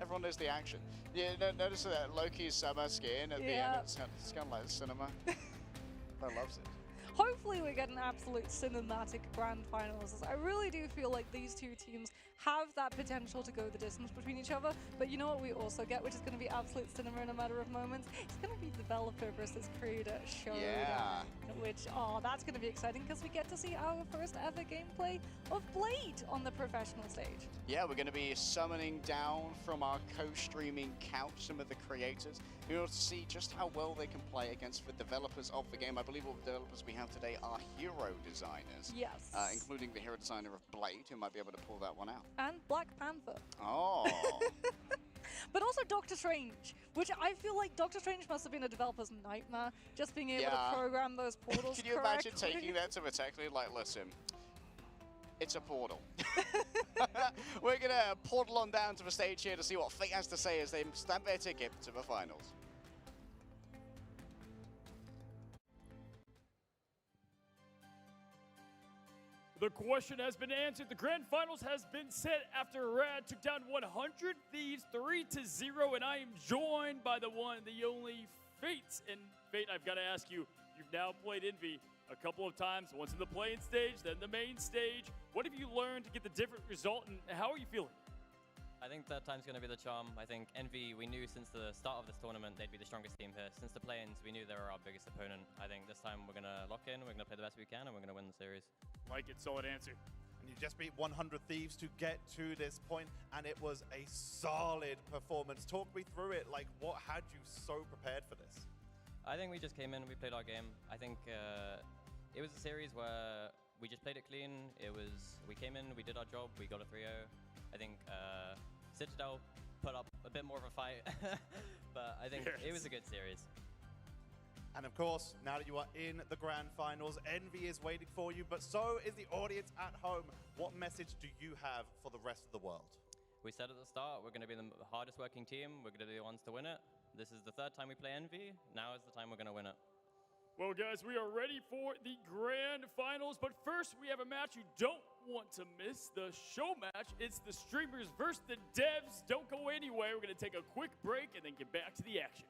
Everyone knows the action. Yeah, notice that Loki's summer skin at the end. It's kind of like cinema. Everyone loves it. Hopefully we get an absolute cinematic grand finals. I really do feel like these two teams have that potential to go the distance between each other, but you know what we also get, which is going to be absolute cinema in a matter of moments? It's going to be developer versus creator showdown, which, that's going to be exciting because we get to see our first ever gameplay of Blade on the professional stage. Yeah, we're going to be summoning down from our co-streaming couch some of the creators in order to see just how well they can play against the developers of the game. I believe all the developers we have today are hero designers. Yes. Including the hero designer of Blade, who might be able to pull that one out. And Black Panther. Oh. But also Doctor Strange, which I feel like Doctor Strange must have been a developer's nightmare, just being able to program those portals Can you imagine taking that to the tech lead? Like, listen, it's a portal. We're going to portal on down to the stage here to see what Fate has to say as they stamp their ticket to the finals. The question has been answered. The grand finals has been set after Rad took down 100 Thieves 3-0, and I am joined by the one, the only Fate. And Fate, I've got to ask you, you've now played Envy a couple of times, once in the playing stage, then the main stage. What have you learned to get the different result, and how are you feeling? I think third time's going to be the charm. I think Envy, we knew since the start of this tournament they'd be the strongest team here. Since the play-ins, we knew they were our biggest opponent. I think this time we're going to lock in, we're going to play the best we can, and we're going to win the series. Like it, solid answer. And you just beat 100 Thieves to get to this point, and it was a solid performance. Talk me through it. Like, what had you so prepared for this? I think we just came in, we played our game. I think it was a series where we just played it clean. We came in, we did our job, we got a 3-0. I think Citadel put up a bit more of a fight, but I think it was a good series. And of course, now that you are in the grand finals, Envy is waiting for you, but so is the audience at home. What message do you have for the rest of the world? We said at the start, we're going to be the hardest working team. We're going to be the ones to win it. This is the third time we play Envy. Now is the time we're going to win it. Well, guys, we are ready for the grand finals, but first we have a match you don't want to miss, the show match. It's the streamers versus the devs. Don't go anywhere. We're going to take a quick break and then get back to the action.